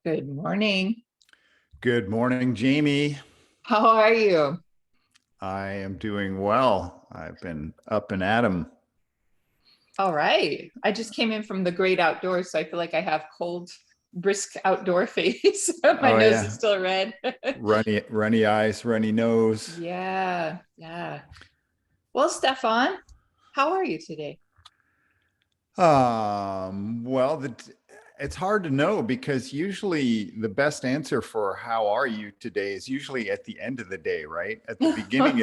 Good morning. Good morning, Jamie. How are you? I am doing well. I've been up and at 'em. All right. I just came in from the great outdoors, so I feel like I have cold, brisk outdoor face. My Oh nose is yeah, still red. runny eyes, runny nose. Yeah, yeah. Well, Stefan, how are you today? Well, it's hard to know because usually the best answer for how are you today is usually at the end of the day, right? At the beginning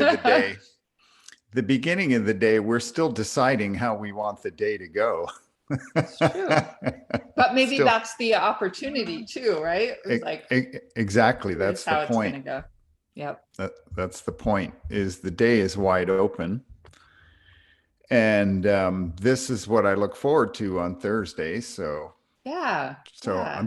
of the day, we're still deciding how we want the day to go. It's true. But maybe Still, that's the opportunity too, right? It's like, exactly. here's That's the how it's point. gonna go. Yep. That's the point. Is the day is wide open, and this is what I look forward to on Thursday. So, Yeah, so yeah.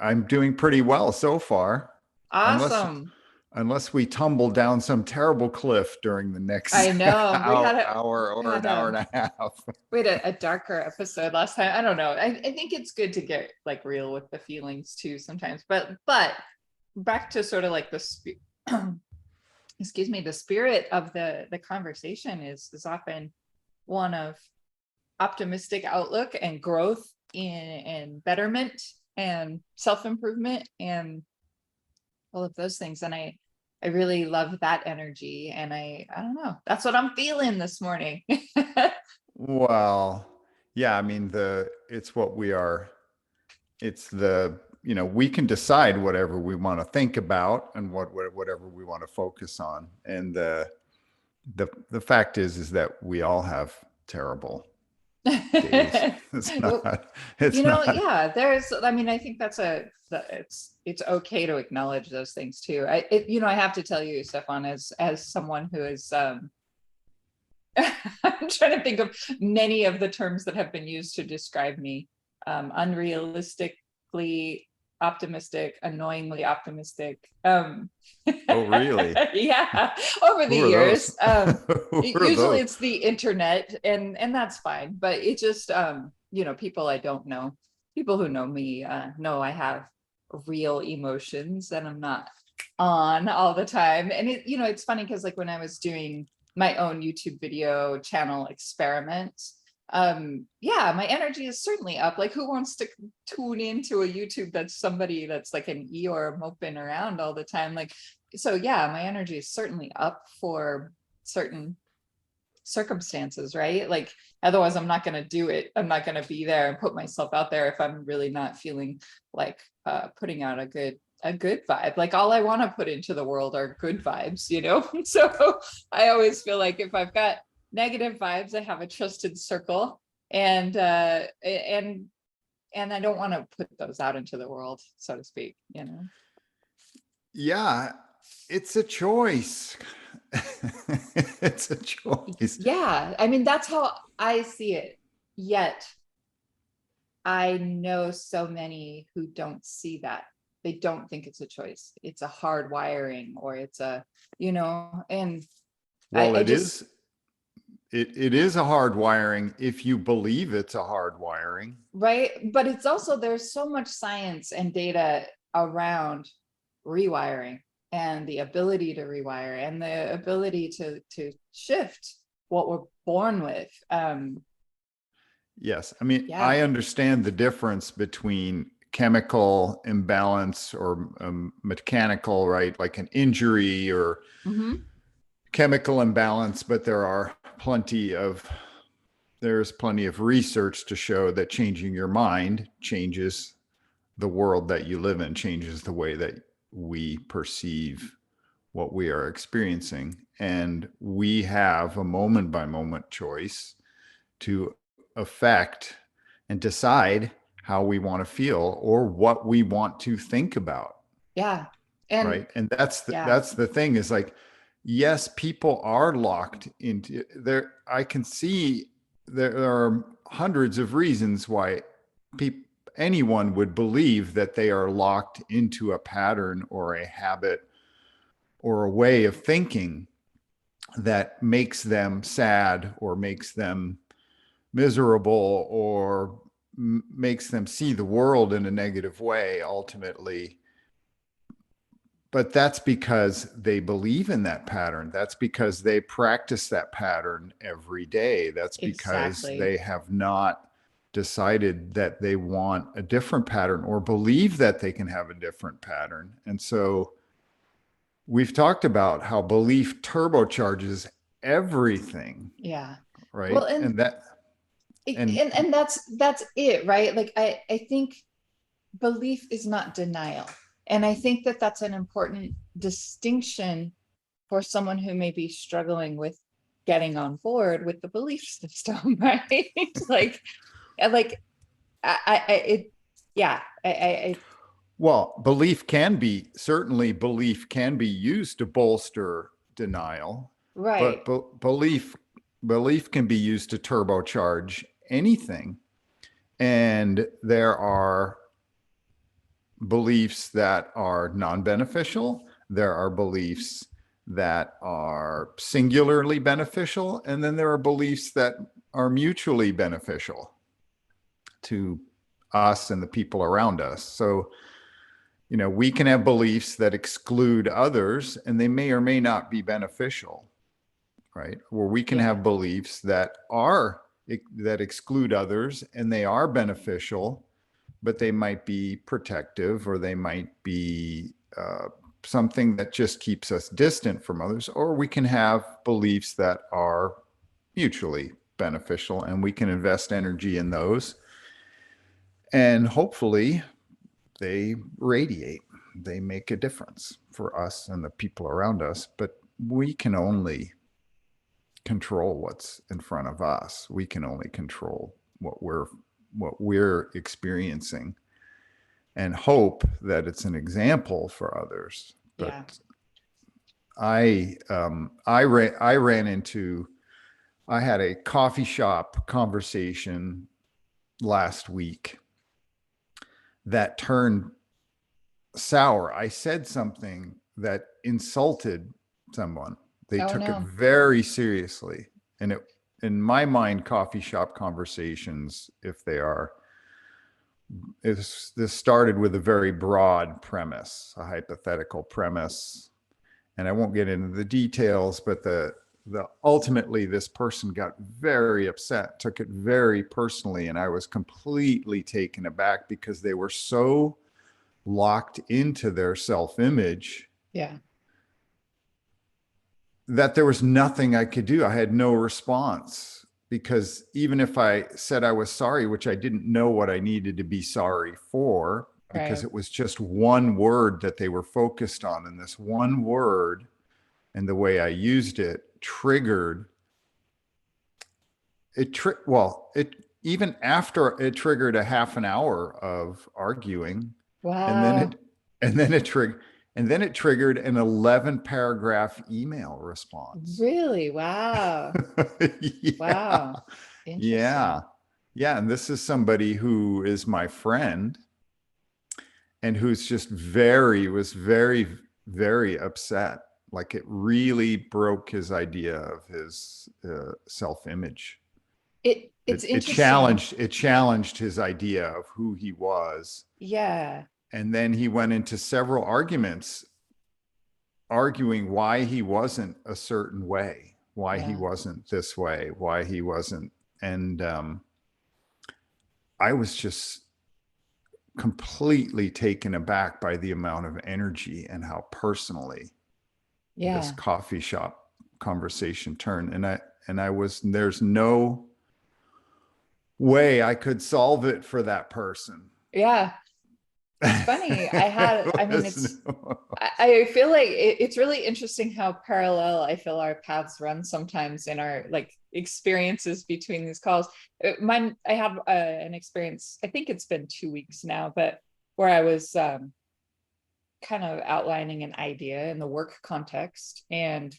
I'm doing pretty well so far, unless Awesome. unless we tumble down some terrible cliff during the next I know. hour We or had an hour a and a half. we had a darker episode last time. I don't know. I think it's good to get like real with the feelings too sometimes. But back to sort of like excuse me, the spirit of the conversation is often one of optimistic outlook and growth in betterment and self-improvement and all of those things. And I really love that energy. And I don't know. That's what I'm feeling this morning. Well, yeah, I mean it's what we are. It's we can decide whatever we want to think about and whatever we want to focus on. And the fact is that we all have terrible days. It's Well, not. It's not. yeah, I mean, I think it's okay to acknowledge those things too. I have to tell you, Stefan, as someone who is, I'm trying to think of many of the terms that have been used to describe me. Unrealistically optimistic, annoyingly optimistic. Oh, really? Yeah, over the Who are those? years. Who are Usually those? it's the internet, and that's fine. But it just, people I don't know, people who know me, know I have real emotions, and I'm not on all the time. And it's funny because like when I was doing my own YouTube video channel experiment, yeah, my energy is certainly up. Like who wants to tune into a YouTube that's somebody that's like an Eeyore moping around all the time? Like, so yeah, my energy is certainly up for certain circumstances, right? Like otherwise I'm not going to do it. I'm not going to be there and put myself out there if I'm really not feeling like putting out a good vibe. Like all I want to put into the world are good vibes. So I always feel like if I've got negative vibes, I have a trusted circle, and I don't want to put those out into the world, so to speak. Yeah, it's a choice. It's a choice. Yeah, I mean that's how I see it. Yet I know so many who don't see that. They don't think it's a choice. It's a hard wiring, or it's and I, Well, I just it is a hard wiring if you believe it's a hard wiring. right. But it's also, there's so much science and data around rewiring and the ability to rewire and the ability to shift what we're born with. Yes. I mean, Yeah. I understand the difference between chemical imbalance or mechanical, right? Like an injury or Hmm. chemical imbalance, but there's plenty of research to show that changing your mind changes the world that you live in, changes the way that we perceive what we are experiencing. And we have a moment by moment choice to affect and decide how we want to feel or what we want to think about. Yeah. And Right. And yeah. that's the thing is like, yes, people are locked into there. I can see there are hundreds of reasons why people, anyone would believe that they are locked into a pattern or a habit or a way of thinking that makes them sad or makes them miserable or makes them see the world in a negative way ultimately. But that's because they believe in that pattern. That's because they practice that pattern every day. That's because Exactly. they have not decided that they want a different pattern or believe that they can have a different pattern. And so we've talked about how belief turbocharges everything, Yeah. right? Well, and And that, and and that's it, right? Like I think belief is not denial. And I think that that's an important distinction for someone who may be struggling with getting on board with the belief system, right? like, like it, yeah, well, belief can be, certainly belief can be used to bolster denial, but right. belief can be used to turbocharge anything. And there are beliefs that are non-beneficial. There are beliefs that are singularly beneficial. And then there are beliefs that are mutually beneficial to us and the people around us. So, you know, we can have beliefs that exclude others and they may or may not be beneficial, right? Or we can Yeah. have beliefs that are that exclude others and they are beneficial, but they might be protective or they might be something that just keeps us distant from others. Or we can have beliefs that are mutually beneficial and we can invest energy in those. And hopefully they radiate, they make a difference for us and the people around us. But we can only control what's in front of us. We can only control what we're experiencing and hope that it's an example for others. Yeah. But I ran into, I had a coffee shop conversation last week that turned sour. I said something that insulted someone. They Oh took it no. very seriously. And it, in my mind, coffee shop conversations, if they are, this started with a very broad premise, a hypothetical premise. And I won't get into the details, but the ultimately this person got very upset, took it very personally, and I was completely taken aback because they were so locked into their self-image Yeah. that there was nothing I could do. I had no response because even if I said I was sorry, which I didn't know what I needed to be sorry for, because Right. it was just one word that they were focused on. And this one word and the way I used it triggered well, it even after it triggered a half an hour of arguing, and then Wow. it and then it triggered and then it triggered an 11 paragraph email response. Really? Wow. Yeah. Wow. Yeah. Interesting. Yeah. And this is somebody who is my friend and who's just very upset. Like it really broke his idea of his self image. It's interesting. It challenged his idea of who he was. Yeah. And then he went into several arguments arguing why he wasn't a certain way, why he Yeah. wasn't this way, why he wasn't. And I was just completely taken aback by the amount of energy and how personally this Yeah. coffee shop conversation turned. And I was, there's no way I could solve it for that person. Yeah. It's funny. I mean, No, I feel like it's really interesting how parallel I feel our paths run sometimes in our like experiences between these calls. Mine, I have an experience, I think it's been 2 weeks now, but where I was kind of outlining an idea in the work context. And,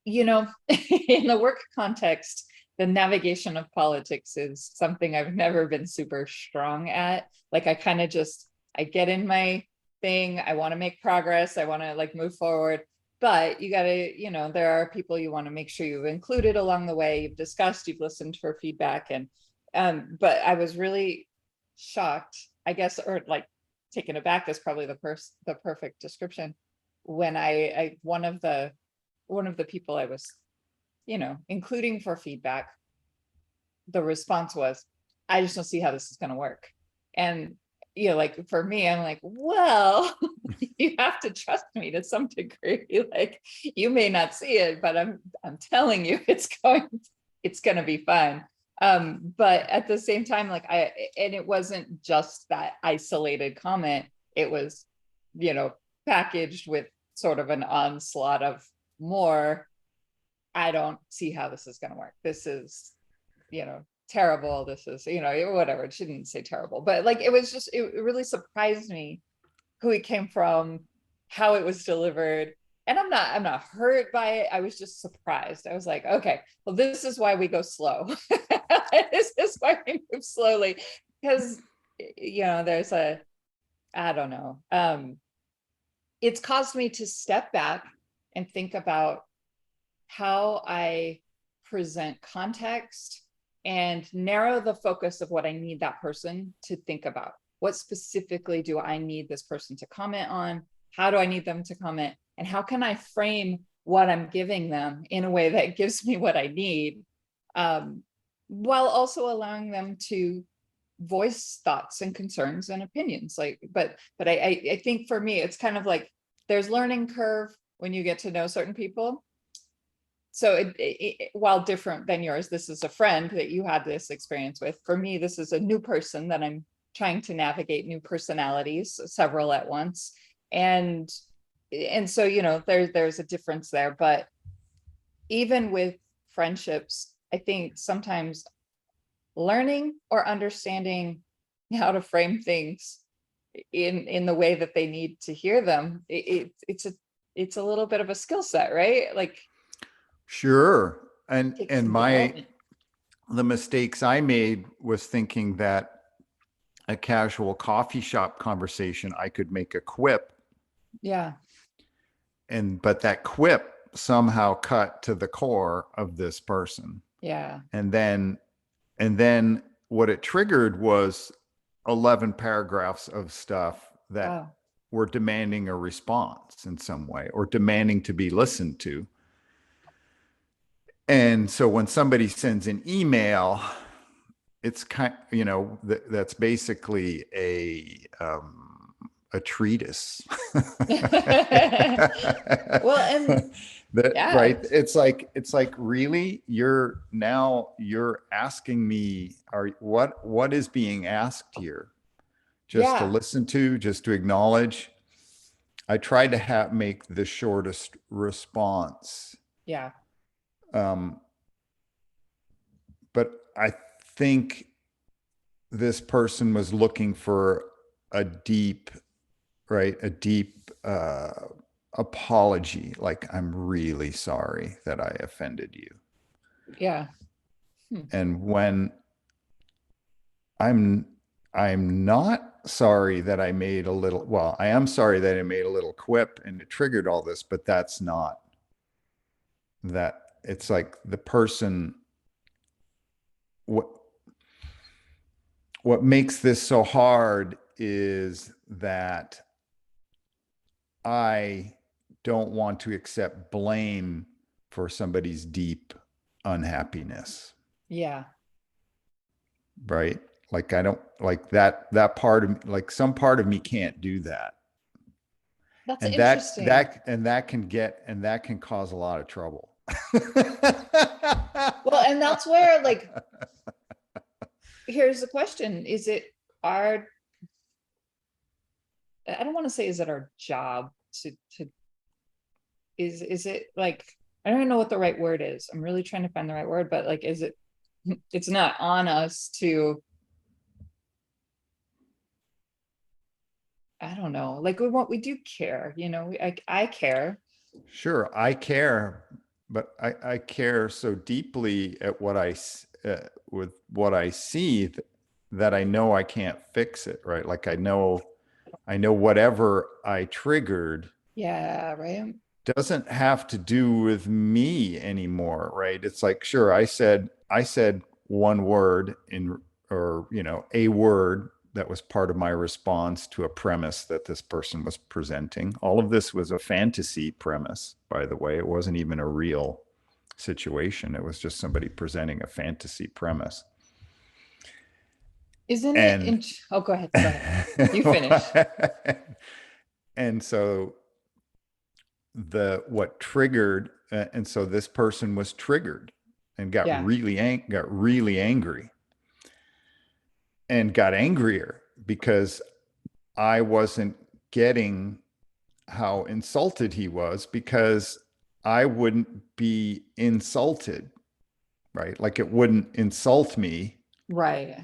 you know, in the work context, the navigation of politics is something I've never been super strong at. Like I kind of just, I get in my thing, I want to make progress, I want to like move forward. But you got to, you know, there are people you want to make sure you've included along the way, you've discussed, you've listened for feedback. And But I was really shocked, I guess, or like taken aback is probably the perfect description. When one of the people I was, including for feedback, the response was, I just don't see how this is going to work. And, like for me, I'm like, well, you have to trust me to some degree. Like you may not see it, but I'm telling you, it's going to be fine. But at the same time, like and it wasn't just that isolated comment. It was, packaged with sort of an onslaught of more. I don't see how this is going to work. This is, terrible. This is, whatever. It shouldn't say terrible, but like, it was just, it really surprised me who it came from, how it was delivered. And I'm not hurt by it. I was just surprised. I was like, okay, well, this is why we go slow. This is why we move slowly. Because, there's I don't know. It's caused me to step back and think about how I present context and narrow the focus of what I need that person to think about. What specifically do I need this person to comment on? How do I need them to comment? And how can I frame what I'm giving them in a way that gives me what I need, while also allowing them to voice thoughts and concerns and opinions. But I think for me, it's kind of like there's learning curve when you get to know certain people. So while different than yours, this is a friend that you had this experience with. For me, this is a new person that I'm trying to navigate, new personalities, several at once. And so, there's a difference there. But even with friendships, I think sometimes learning or understanding how to frame things in the way that they need to hear them, it's a little bit of a skill set, right? Like, Sure. takes And some development. the mistakes I made was thinking that a casual coffee shop conversation, I could make a quip, Yeah. but that quip somehow cut to the core of this person. Yeah. And then what it triggered was 11 paragraphs of stuff that Wow. were demanding a response in some way or demanding to be listened to. And so when somebody sends an email, it's that's basically a treatise. Well, and yeah, Right. It's like really you're asking me, what is being asked here? Just to yeah, listen to, just to acknowledge. I tried to make the shortest response. yeah, Um, but I think this person was looking for a deep, right? A deep apology. Like, I'm really sorry that I offended you. yeah. Hmm. And when I'm, I'm not sorry that I made a little, well, I am sorry that I made a little quip and it triggered all this, but that's not that. It's like the person, what, what makes this so hard is that I don't want to accept blame for somebody's deep unhappiness, Yeah. right? Like, I don't like that part of, like, some part of me can't do that. That's And that interesting. that and that can cause a lot of trouble. Well, and that's where, like, here's the question. Is it our, I don't want to say, is it our job to is it like, I don't even know what the right word is. I'm really trying to find the right word, but like, is it, it's not on us to, I don't know, like we do care, I care. Sure, I care, but I care so deeply at with what I see that I know I can't fix it, right? Like, I know whatever I triggered Yeah, right. doesn't have to do with me anymore, right? It's like, sure, I said one word in, or, a word that was part of my response to a premise that this person was presenting. All of this was a fantasy premise, by the way. It wasn't even a real situation. It was just somebody presenting a fantasy premise. Isn't it And oh, go ahead. Go ahead. You finish. and so what triggered, and so this person was triggered and got Yeah. really angry, and got angrier because I wasn't getting how insulted he was, because I wouldn't be insulted, right? Like, it wouldn't insult me Right.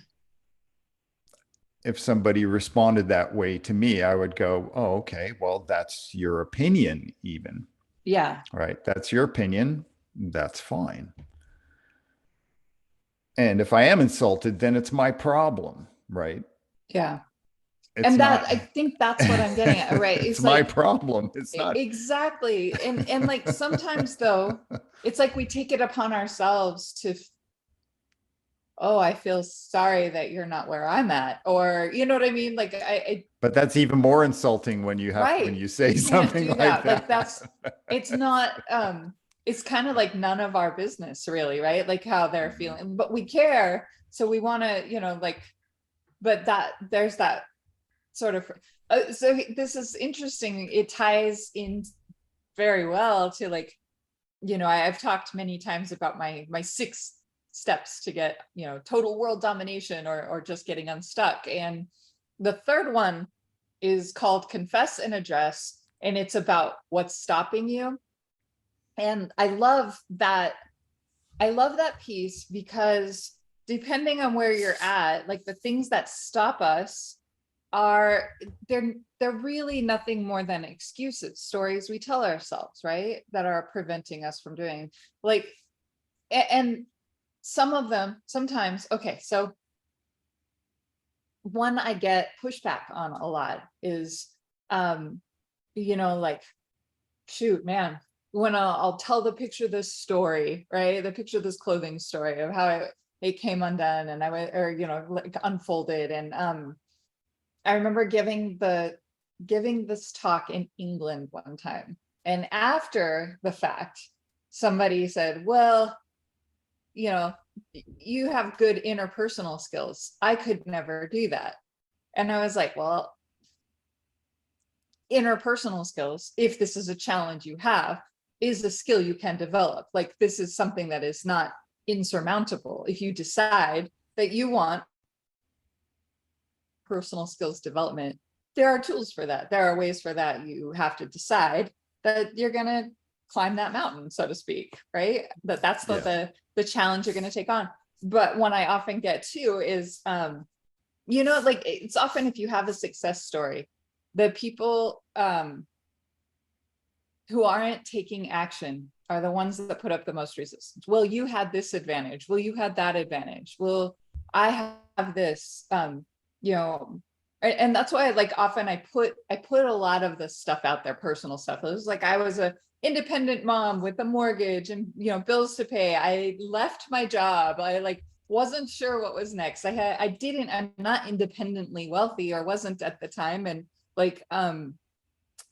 if somebody responded that way to me. I would go, oh, okay, well, that's your opinion, even, Yeah. right? That's your opinion. That's fine. And if I am insulted, then it's my problem, right? Yeah. It's And that, not, I think that's what I'm getting at, right? it's It's my like, problem. It's not. exactly. And like sometimes though, it's like we take it upon ourselves to, oh, I feel sorry that you're not where I'm at. Or, you know what I mean? Like But that's even more insulting when right. you You say can't something do like that. Like that. it's not, it's kind of like none of our business really, right? Like how they're feeling, but we care. So we want to, like, but there's that sort of, so this is interesting. It ties in very well to like, I've talked many times about my 6 steps to get, total world domination or just getting unstuck. And the third one is called confess and address. And it's about what's stopping you. And I love that. I love that piece because depending on where you're at, like the things that stop us are they're really nothing more than excuses, stories we tell ourselves, right? That are preventing us from doing, like, and some of them sometimes, okay, so one I get pushback on a lot is, like, shoot, man, when I'll tell the picture this story, right? The picture this clothing story of how it came undone and I went, or, like unfolded. And I remember giving this talk in England one time. And after the fact, somebody said, well, you have good interpersonal skills. I could never do that. And I was like, well, interpersonal skills, if this is a challenge you have, is a skill you can develop. Like, this is something that is not insurmountable. If you decide that you want personal skills development, there are tools for that. There are ways for that. You have to decide that you're going to climb that mountain, so to speak, right? That's not Yeah. the challenge you're going to take on. But one I often get too is, like, it's often if you have a success story, the people who aren't taking action are the ones that put up the most resistance. Well, you had this advantage. Well, you had that advantage. Well, I have this, and that's why, like, often I put a lot of this stuff out there, personal stuff. It was like I was a independent mom with a mortgage and bills to pay. I left my job. I like wasn't sure what was next. I'm not independently wealthy, or wasn't at the time, and like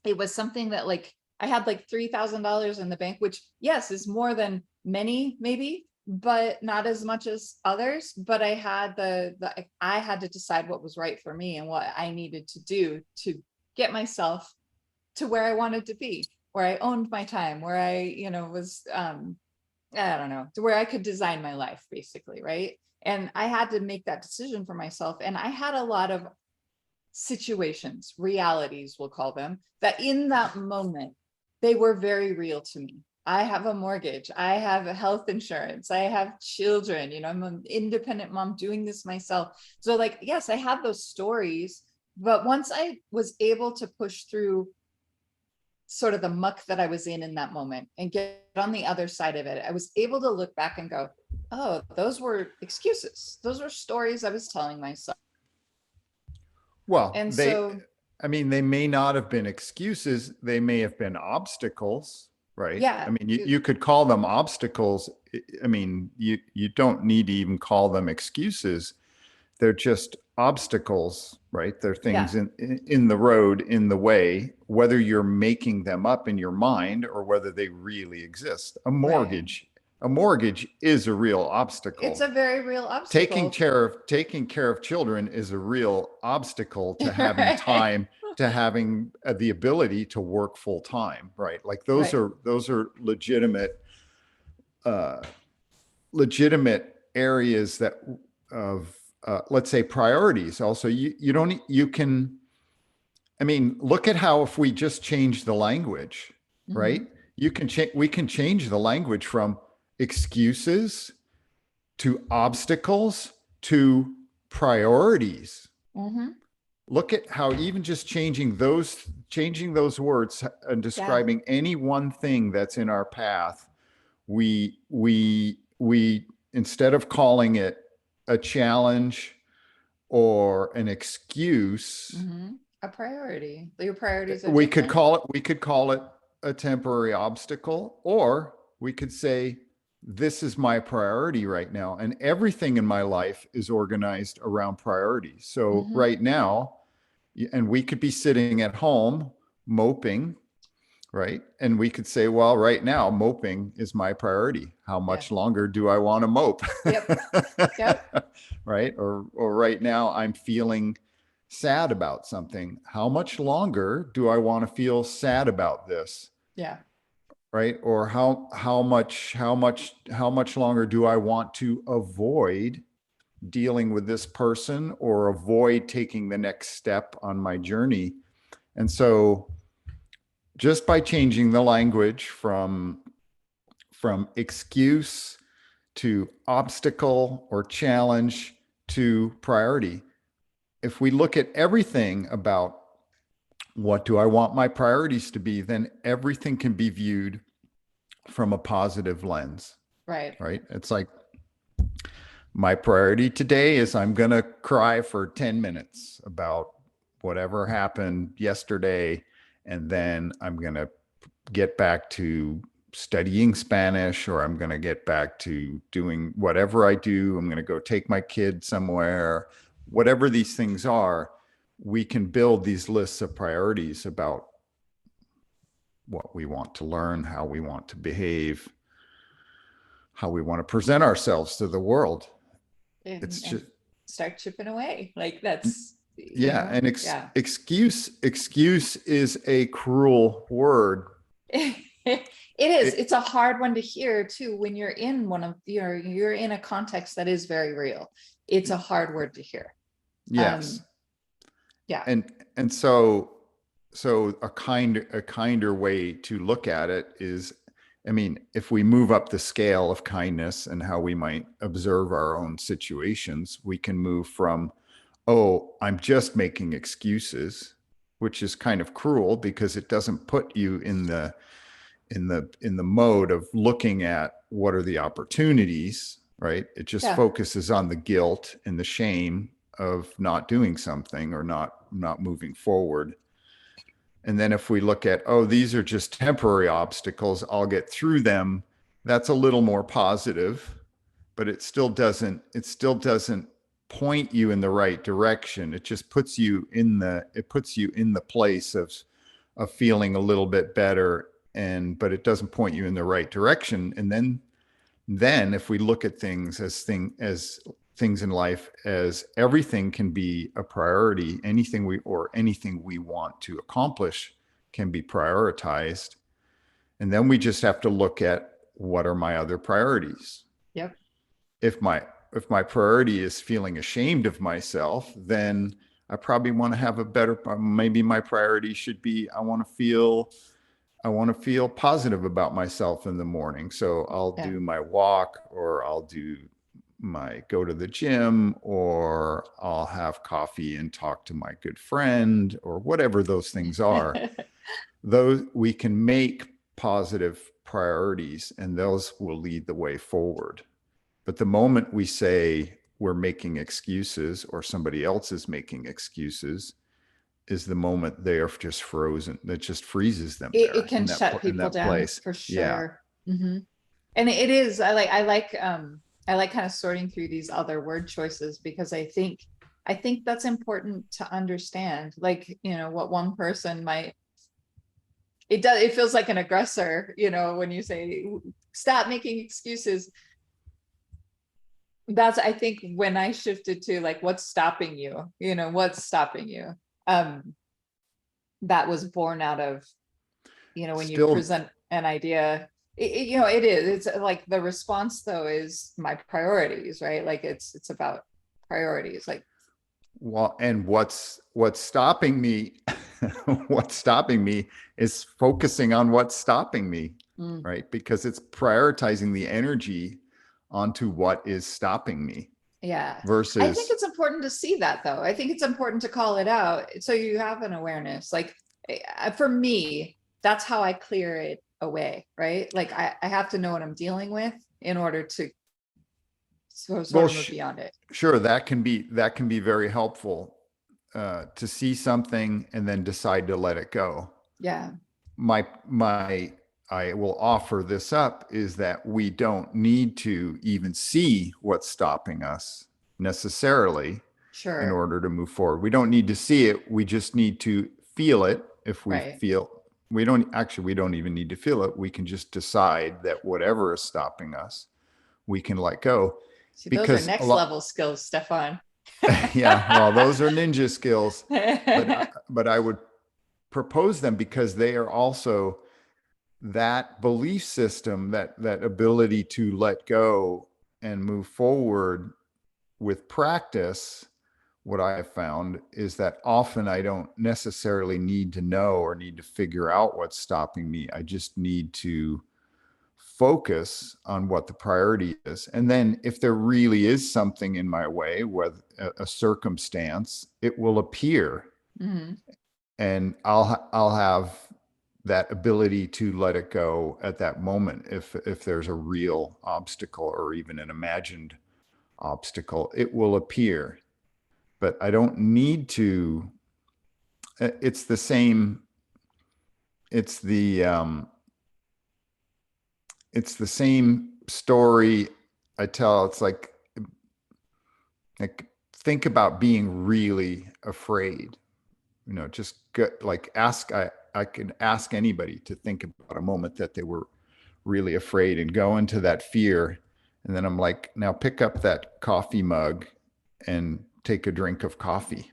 it was something that, like, I had like $3,000 in the bank, which, yes, is more than many maybe, but not as much as others. But I had I had to decide what was right for me and what I needed to do to get myself to where I wanted to be, where I owned my time, where I, was, I don't know, to where I could design my life basically, right? And I had to make that decision for myself. And I had a lot of situations, realities, we'll call them, that in that moment, they were very real to me. I have a mortgage, I have a health insurance, I have children, I'm an independent mom doing this myself. So, like, yes, I had those stories, but once I was able to push through sort of the muck that I was in that moment and get on the other side of it, I was able to look back and go, oh, those were excuses. Those were stories I was telling myself. Well, And so, they may not have been excuses. They may have been obstacles, right? I Yeah. mean, you could call them obstacles. I mean, you don't need to even call them excuses. They're just obstacles, right? They're Yeah. things in the road, in the way, whether you're making them up in your mind or whether they really exist. Right. A mortgage is a real It's a obstacle. very real Taking obstacle. care of children is a real obstacle to having Right. time, to having the ability to work full time, right? Like Right. those are uh, legitimate areas that of let's say priorities. Also, you don't you can. I mean, look at how if we just change the language, right? Hmm. You can change. We can change the language from excuses to obstacles to priorities. Hmm. Look at how even just changing those words and Yeah. describing any one thing that's in our path, we instead of calling it a challenge or an excuse, Hmm. A priority. Your priorities are we could different. call it a temporary obstacle, or we could say this is my priority right now, and everything in my life is organized around priorities. So Hmm. right now, and we could be sitting at home moping, right? And we could say, well, right now moping is my priority. How Yeah. much longer do I want to mope? Yep. Yep. Right? Or right now I'm feeling sad about something. How much longer do I want to feel sad about this? Yeah. Right? Or how much longer do I want to avoid dealing with this person or avoid taking the next step on my journey? And so just by changing the language from excuse to obstacle or challenge to priority, if we look at everything about what do I want my priorities to be, then everything can be viewed from a positive lens, Right. right? It's like my priority today is I'm going to cry for 10 minutes about whatever happened yesterday. And then I'm going to get back to studying Spanish, or I'm going to get back to doing whatever I do. I'm going to go take my kid somewhere. Whatever these things are, we can build these lists of priorities about what we want to learn, how we want to behave, how we want to present ourselves to the world. It's And just, start chipping away. Like that's, yeah. And yeah. excuse is a cruel word. It is. It, It's a hard one to hear too when you're in one of you're in a context that is very real. It's a hard word to hear. yes. Um, yeah. And so a kinder way to look at it is, I mean, if we move up the scale of kindness and how we might observe our own situations, we can move from, oh, I'm just making excuses, which is kind of cruel because it doesn't put you in the mode of looking at what are the opportunities, right? It just Yeah. focuses on the guilt and the shame of not doing something or not moving forward. And then if we look at, oh, these are just temporary obstacles, I'll get through them, that's a little more positive, but it still doesn't point you in the right direction. It just puts you in the place of feeling a little bit better, and but it doesn't point you in the right direction. And then if we look at things as things in life, as everything can be a priority, anything we want to accomplish can be prioritized. And then we just have to look at what are my other priorities. Yep. If my priority is feeling ashamed of myself, then I probably want to have a better, maybe my priority should be I want to feel positive about myself in the morning. So I'll Yeah. do my walk, or I'll do my go to the gym, or I'll have coffee and talk to my good friend, or whatever those things are. Those we can make positive priorities, and those will lead the way forward. But the moment we say we're making excuses or somebody else is making excuses, is the moment they are just frozen. That just freezes them It there can shut in people that down place. for Yeah. sure. Hmm. And it is, I like kind of sorting through these other word choices because I think that's important to understand. Like, you know, what one person might, it feels like an aggressor, you know, when you say stop making excuses. That's, I think, when I shifted to like, what's stopping you? You know, what's stopping you? Um, that was born out of, you know, when you Still, present an idea, you know, it is, it's like the response though is my priorities, right? Like it's about priorities, like, well, and what's stopping me, what's stopping me is focusing on what's stopping me, mm, right? Because it's prioritizing the energy onto what is stopping me yeah. I think versus, it's important to see that though. I think it's important to call it out so you have an awareness. Like for me, that's how I clear it away, right? Like I have to know what I'm dealing with in order to sort well, of move beyond it. sure, that can be very helpful, to see something and then decide to let it go. Yeah, My I will offer this up is that we don't need to even see what's stopping us necessarily in sure. order to move forward. We don't need to see it. We just need to feel it. If we Right. feel, we don't even need to feel it. We can just decide that whatever is stopping us, we can let go. See, those are Because a next lot, level skills, Stefan. yeah, well, those are ninja skills, but I would propose them because they are also that belief system, that ability to let go and move forward with practice. What I have found is that often I don't necessarily need to know or need to figure out what's stopping me. I just need to focus on what the priority is. And then if there really is something in my way, whether a circumstance, it will appear, Mhm. and I'll have that ability to let it go at that moment. If there's a real obstacle or even an imagined obstacle, it will appear, but I don't need to. It's the same. It's the it's the same story I tell. It's like think about being really afraid. You know, just get, like ask. I can ask anybody to think about a moment that they were really afraid and go into that fear. And then I'm like, now pick up that coffee mug and take a drink of coffee.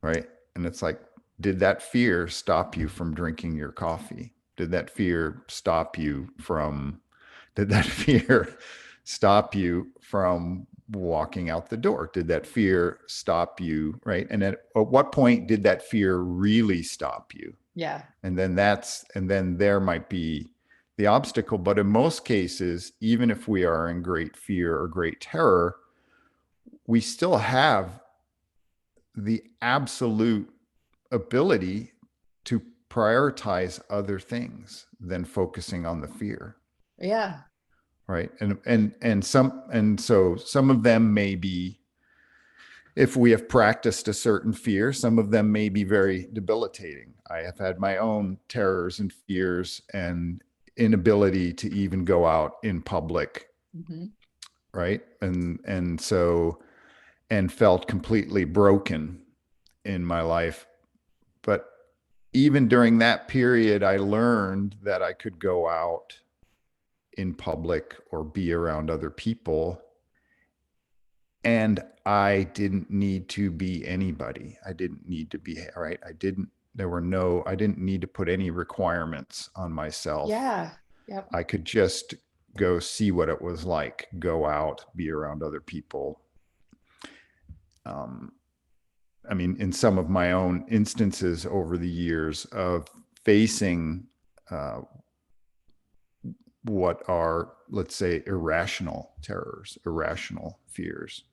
Right. And it's like, did that fear stop you from drinking your coffee? Did that fear stop you from, did that fear stop you from walking out the door? Did that fear stop you? Right. And at what point did that fear really stop you? Yeah. And then there might be the obstacle. But in most cases, even if we are in great fear or great terror, we still have the absolute ability to prioritize other things than focusing on the fear. Yeah. Right. And so some of them may be, if we have practiced a certain fear, some of them may be very debilitating. I have had my own terrors and fears and inability to even go out in public, Mhm. right? And felt completely broken in my life. But even during that period, I learned that I could go out in public or be around other people, and I didn't need to be anybody. I didn't need to be right. I didn't need to put any requirements on myself. Yeah. Yep. I could just go see what it was like, go out, be around other people. Um, I mean, in some of my own instances over the years of facing uh, what are, let's say, irrational terrors, irrational fears.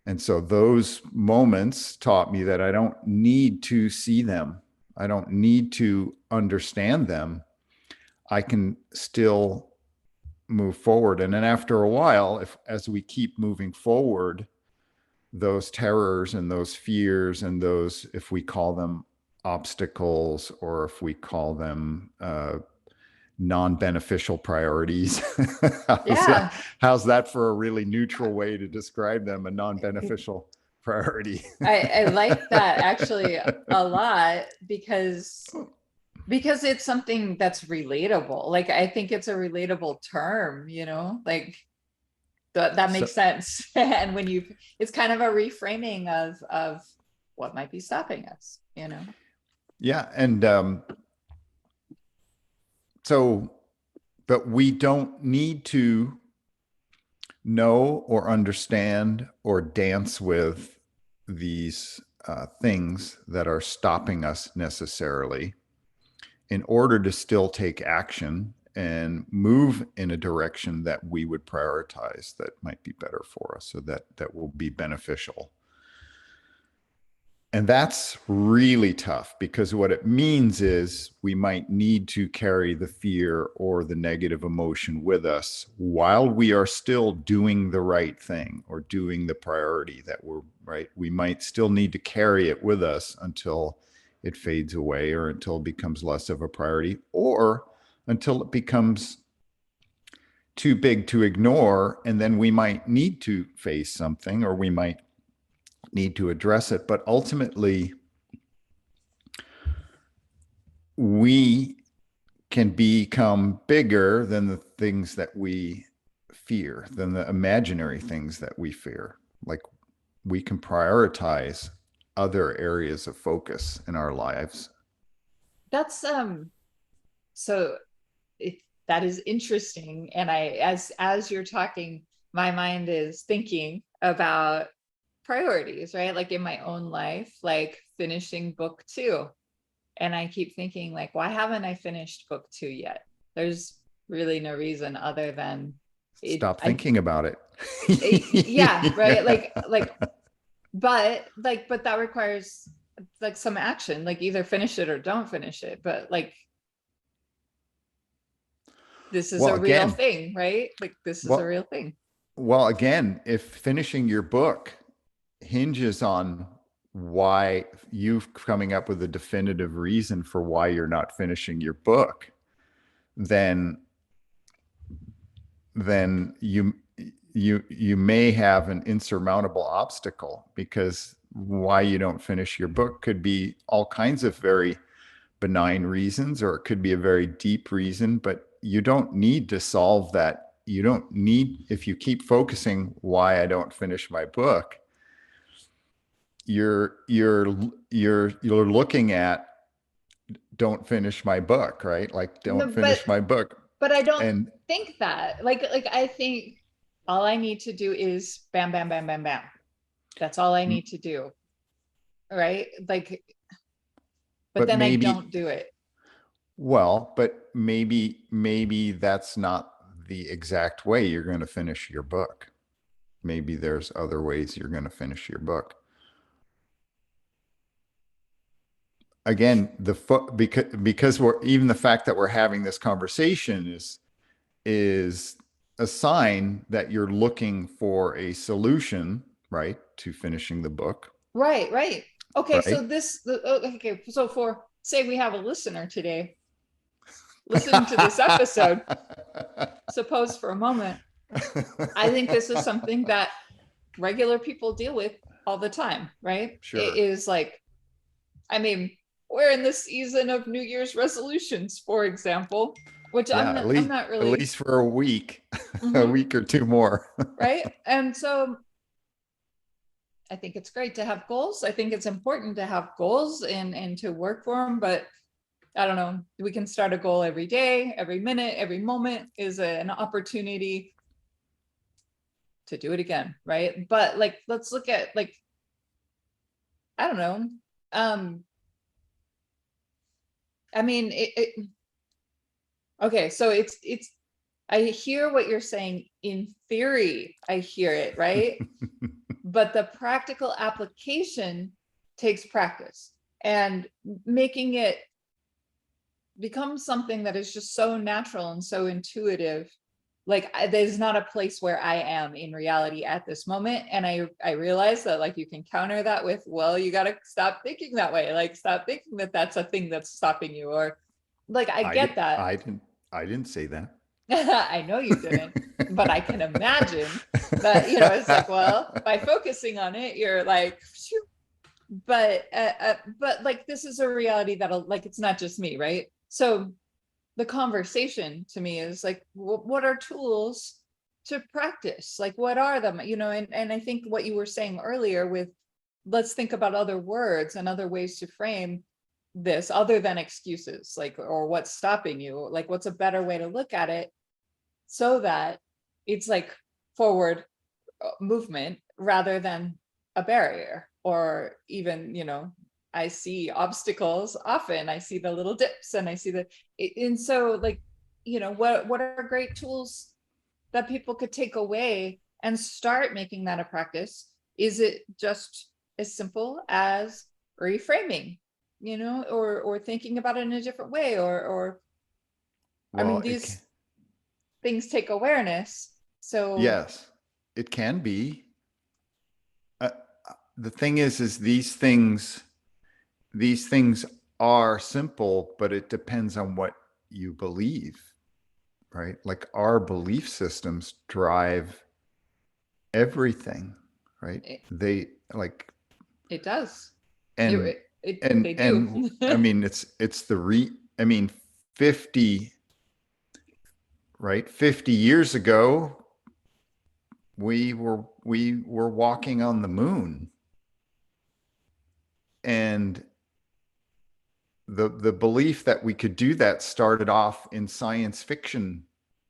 And so those moments taught me that I don't need to see them. I don't need to understand them. I can still move forward. And then after a while, if as we keep moving forward, those terrors and those fears and those, if we call them obstacles or if we call them non-beneficial priorities. Yeah. How's that for a really neutral way to describe them? A non-beneficial priority. I like that actually a lot because it's something that's relatable. Like I think it's a relatable term, like that So makes sense. And when it's kind of a reframing of what might be stopping us. yeah, and so, but we don't need to know or understand or dance with these things that are stopping us necessarily in order to still take action and move in a direction that we would prioritize that might be better for us, so that will be beneficial. And that's really tough because what it means is we might need to carry the fear or the negative emotion with us while we are still doing the right thing or doing the priority that we're right. We might still need to carry it with us until it fades away or until it becomes less of a priority or until it becomes too big to ignore. And then we might need to face something or we might need to address it. But ultimately, we can become bigger than the things that we fear, than the imaginary things that we fear. Like we can prioritize other areas of focus in our lives. That's so it, that is interesting. And as you're talking, my mind is thinking about priorities, right? Like in my own life, like finishing book 2. And I keep thinking like, why haven't I finished book 2 yet? There's really no reason other than Stop thinking about it. yeah, right. But that requires like some action, like either finish it or don't finish it. But like, this is Well, a real again, thing, right? Like this is a well, real thing. well, again, if finishing your book hinges on why you coming up with a definitive reason for why you're not finishing your book, then you may have an insurmountable obstacle because why you don't finish your book could be all kinds of very benign reasons or it could be a very deep reason, but you don't need to solve that. You don't need, if you keep focusing why I don't finish my book, you're looking at don't finish my book, right? Like No, don't finish my book. but I don't And think that. Like I think all I need to do is bam, bam, bam, bam, bam. That's all I need to do. Right? Like, but but then I maybe, don't do it. well, but maybe that's not the exact way you're going to finish your book. Maybe there's other ways you're going to finish your book. Again, because we're even the fact that we're having this conversation is a sign that you're looking for a solution, right, to finishing the book, Right, right. Okay, right? so okay, so for say we have a listener today listening to this episode, suppose for a moment, I think this is something that regular people deal with all the time, right? It Sure. is like, I mean, we're in the season of New Year's resolutions, for example, which Yeah, I'm not at really. least for a week, a Mhm, week or two more. right? And so I think it's great to have goals. I think it's important to have goals and to work for them, but I don't know, we can start a goal every day, every minute, every moment is an opportunity to do it again, right? But like, let's look at like, I don't know. Um, I mean, okay, so it's I hear what you're saying in theory, I hear it, right? But the practical application takes practice and making it become something that is just so natural and so intuitive like there's not a place where I am in reality at this moment. And I realize that like you can counter that with, well, you got to stop thinking that way. Like stop thinking that that's a thing that's stopping you, or like I I did, get that. I didn't say that. I know you didn't, but I can imagine that, it's like, well, by focusing on it, you're like, phew. But like this is a reality that'll, like, it's not just me, right? So the conversation to me is like, what are tools to practice? Like, what are them? And I think what you were saying earlier with, let's think about other words and other ways to frame this other than excuses, like, or what's stopping you, like, what's a better way to look at it so that it's like forward movement rather than a barrier, or even, I see obstacles often, I see the little dips, and I see and so like, what are great tools that people could take away and start making that a practice? Is it just as simple as reframing, or thinking about it in a different way, or I Well, mean, these things take awareness. So yes, it can be. Uh, the thing is these things are simple, but it depends on what you believe, right? Like our belief systems drive everything, right? it, They like, it does. and They do. and I mean, it's the I mean, 50, right? 50 years ago, we were walking on the moon, and the belief that we could do that started off in science fiction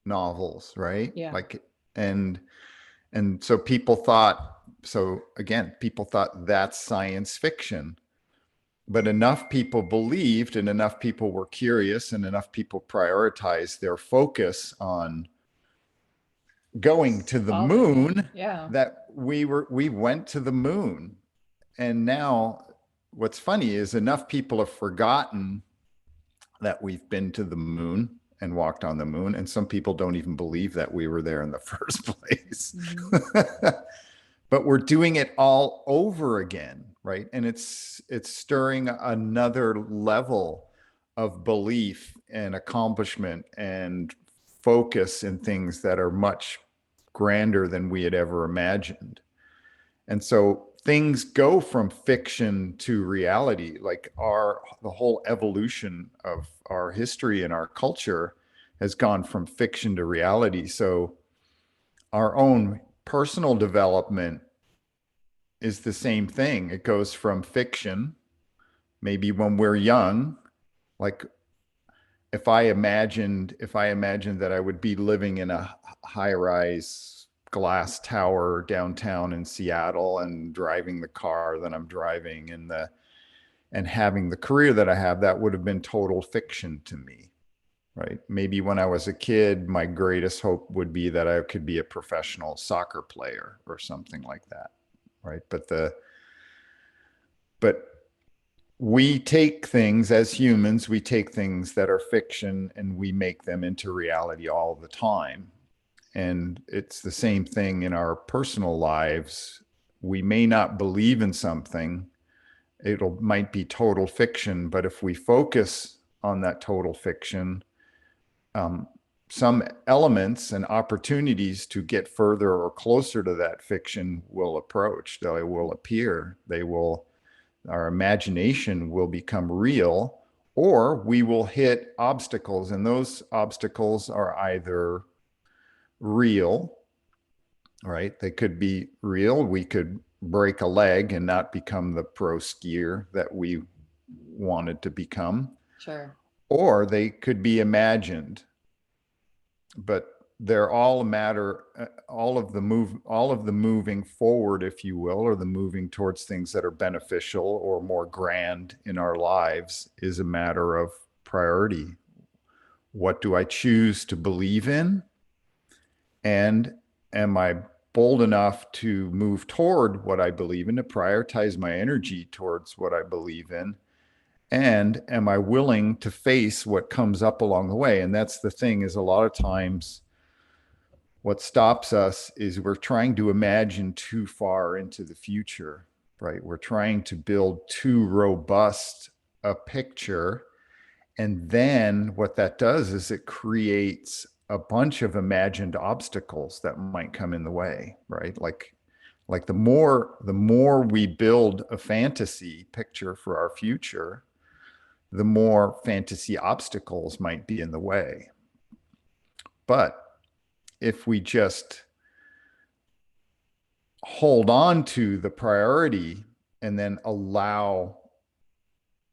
novels, right? Yeah. Like, and so people thought, so again, people thought that's science fiction. But enough people believed, and enough people were curious, and enough people prioritized their focus on going to the Solving it. moon Yeah. that we went to the moon. And now what's funny is enough people have forgotten that we've been to the moon and walked on the moon, and some people don't even believe that we were there in the first place. Mhm. But we're doing it all over again, right? And it's stirring another level of belief and accomplishment and focus in things that are much grander than we had ever imagined. And so things go from fiction to reality. Like the whole evolution of our history and our culture has gone from fiction to reality. So our own personal development is the same thing. It goes from fiction, maybe when we're young, like if I imagined that I would be living in a high-rise glass tower downtown in Seattle and driving the car that I'm driving, and having the career that I have, that would have been total fiction to me, right? Maybe when I was a kid, my greatest hope would be that I could be a professional soccer player or something like that, right? But we take things as humans, we take things that are fiction and we make them into reality all the time. And it's the same thing in our personal lives. We may not believe in something, it might be total fiction, but if we focus on that total fiction, um, some elements and opportunities to get further or closer to that fiction will approach. They will appear. Our imagination will become real, or we will hit obstacles, and those obstacles are either real, right? They could be real. We could break a leg and not become the pro skier that we wanted to become, Sure. or they could be imagined. But they're all a matter, all of the moving forward, if you will, or the moving towards things that are beneficial or more grand in our lives, is a matter of priority. What do I choose to believe in? And am I bold enough to move toward what I believe in, to prioritize my energy towards what I believe in? And am I willing to face what comes up along the way? And that's the thing, is a lot of times What stops us is we're trying to imagine too far into the future, right? We're trying to build too robust a picture. And then what that does is it creates a bunch of imagined obstacles that might come in the way, right? Like the more we build a fantasy picture for our future, the more fantasy obstacles might be in the way. But if we just hold on to the priority and then allow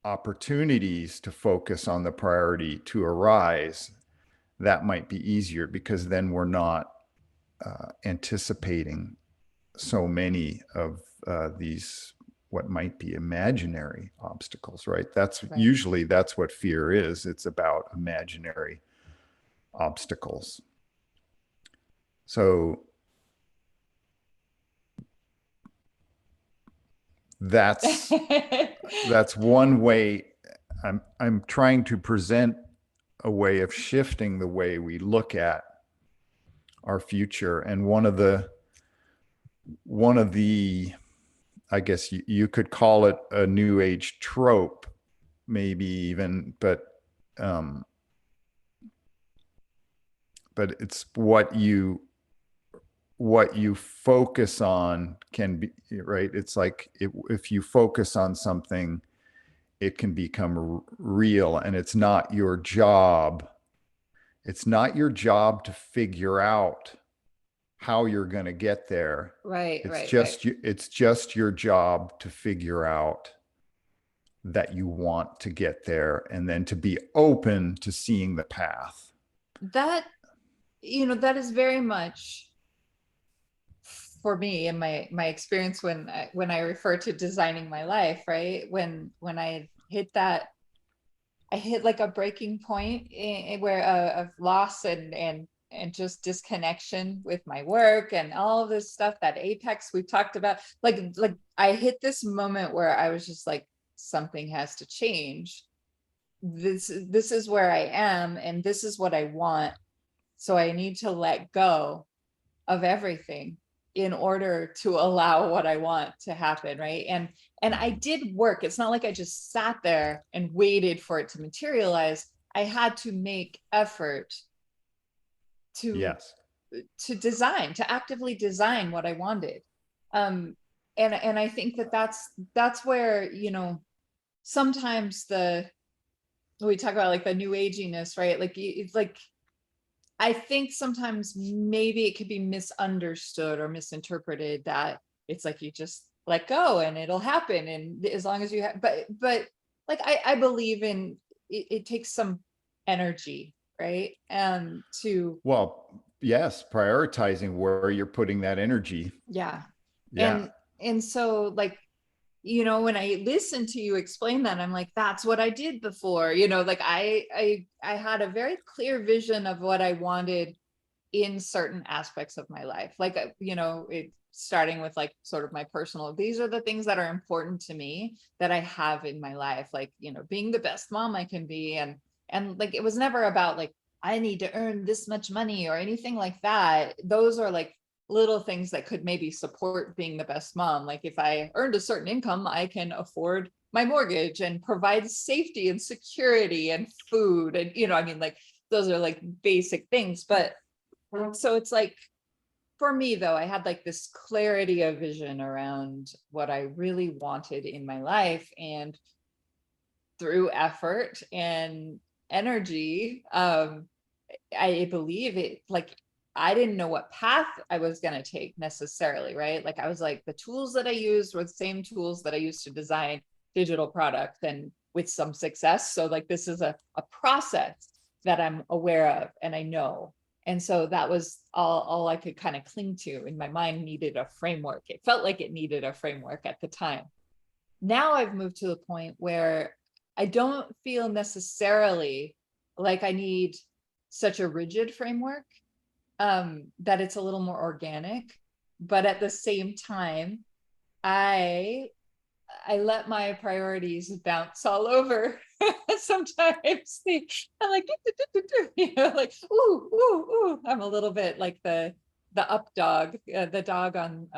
opportunities to focus on the priority to arise, that might be easier, because then we're not anticipating so many of these what might be imaginary obstacles, right? That's Right. usually that's what fear is. It's about imaginary obstacles. So that's that's one way. I'm trying to present a way of shifting the way we look at our future. And one of the I guess you could call it a new age trope, maybe even, um, but it's what you focus on can be, right. It's like if you focus on something, it can become real, and it's not your job to figure out how you're going to get there. Right, It's right, right. just your job to figure out that you want to get there, and then to be open to seeing the path. That, that is very much for me in my experience when I refer to designing my life, right? When I hit like a breaking point where of loss and just disconnection with my work and all of this stuff, that apex we've talked about. Like I hit this moment where I was just like, something has to change. This is where I am, and this is what I want. So I need to let go of everything in order to allow what I want to happen, right? And I did work. It's not like I just sat there and waited for it to materialize. I had to make effort to Yes. to actively design what I wanted. Um and I think that's where, sometimes we talk about like the new aginess, right? Like it's like I think sometimes maybe it could be misunderstood or misinterpreted that it's like you just let go and it'll happen, and as long as you have, but like I believe in it takes some energy, right? To Well, yes, prioritizing where you're putting that energy. Yeah. Yeah. And so like, when I listen to you explain that, I'm like, that's what I did before. Like I had a very clear vision of what I wanted in certain aspects of my life. Like, it starting with like sort of my personal, these are the things that are important to me that I have in my life. Like, being the best mom I can be. And like, it was never about like, I need to earn this much money or anything like that. Those are like little things that could maybe support being the best mom. Like if I earned a certain income, I can afford my mortgage and provide safety and security and food. And, I mean, like, those are like basic things. But so it's like, for me though, I had like this clarity of vision around what I really wanted in my life. And through effort and energy, I believe it, like, I didn't know what path I was going to take necessarily, right? Like I was like, the tools that I used were the same tools that I used to design digital products, and with some success. So like, this is a process that I'm aware of and I know. And so that was all I could kind of cling to. In my mind needed a framework. It felt like it needed a framework at the time. Now I've moved to the point where I don't feel necessarily like I need such a rigid framework, that it's a little more organic. But at the same time, I I let my priorities bounce all over. Sometimes I'm like, like, ooh, ooh, ooh. I'm a little bit like the Up dog, the dog on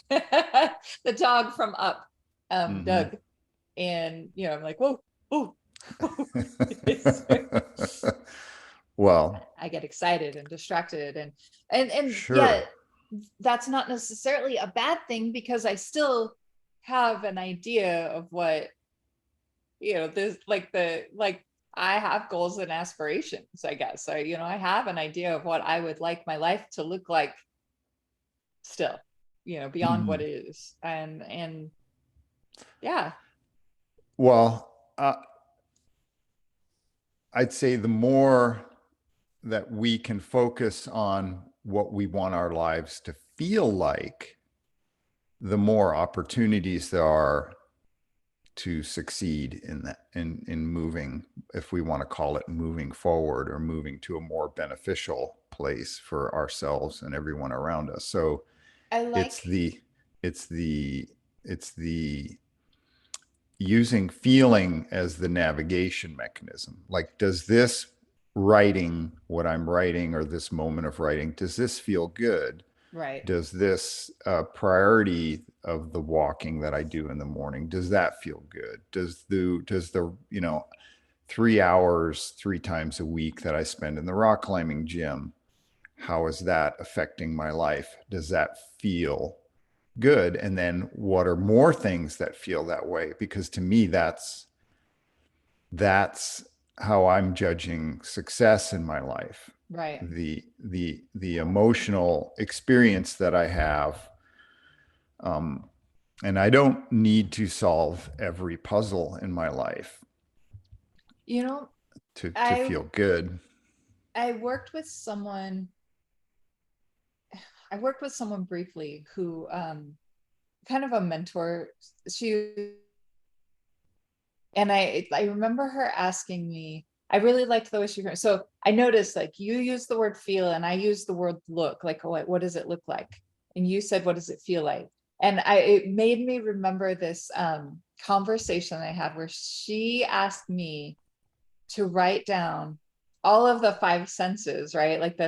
the dog from Up, Mhm. Doug. And I'm like, whoa, ooh. Well, I get excited and distracted, and sure. yet that's not necessarily a bad thing, because I still have an idea of what, there's like I have goals and aspirations, I guess. I have an idea of what I would like my life to look like still, beyond what Mhm. it is. And yeah. Well, I'd say the more that we can focus on what we want our lives to feel like, the more opportunities there are to succeed in that, in moving, if we want to call it moving forward or moving to a more beneficial place for ourselves and everyone around us. So I it's like the it's the it's the using feeling as the navigation mechanism. Like, does this writing, what I'm writing, or this moment of writing, does this feel good? right. Does this priority of the walking that I do in the morning, does that feel good? Does the 3 hours 3 times a week that I spend in the rock climbing gym, how is that affecting my life? Does that feel good? And then what are more things that feel that way? Because to me, that's how I'm judging success in my life. Right. The emotional experience that I have, um, and I don't need to solve every puzzle in my life you know to i feel good. I worked with someone, briefly who, kind of a mentor. She and I remember her asking me, I really liked the way she, so I noticed, like, you use the word feel and I use the word look, like, what does it look like? And you said, what does it feel like? And it made me remember this conversation I had where she asked me to write down all of the five senses, right? Like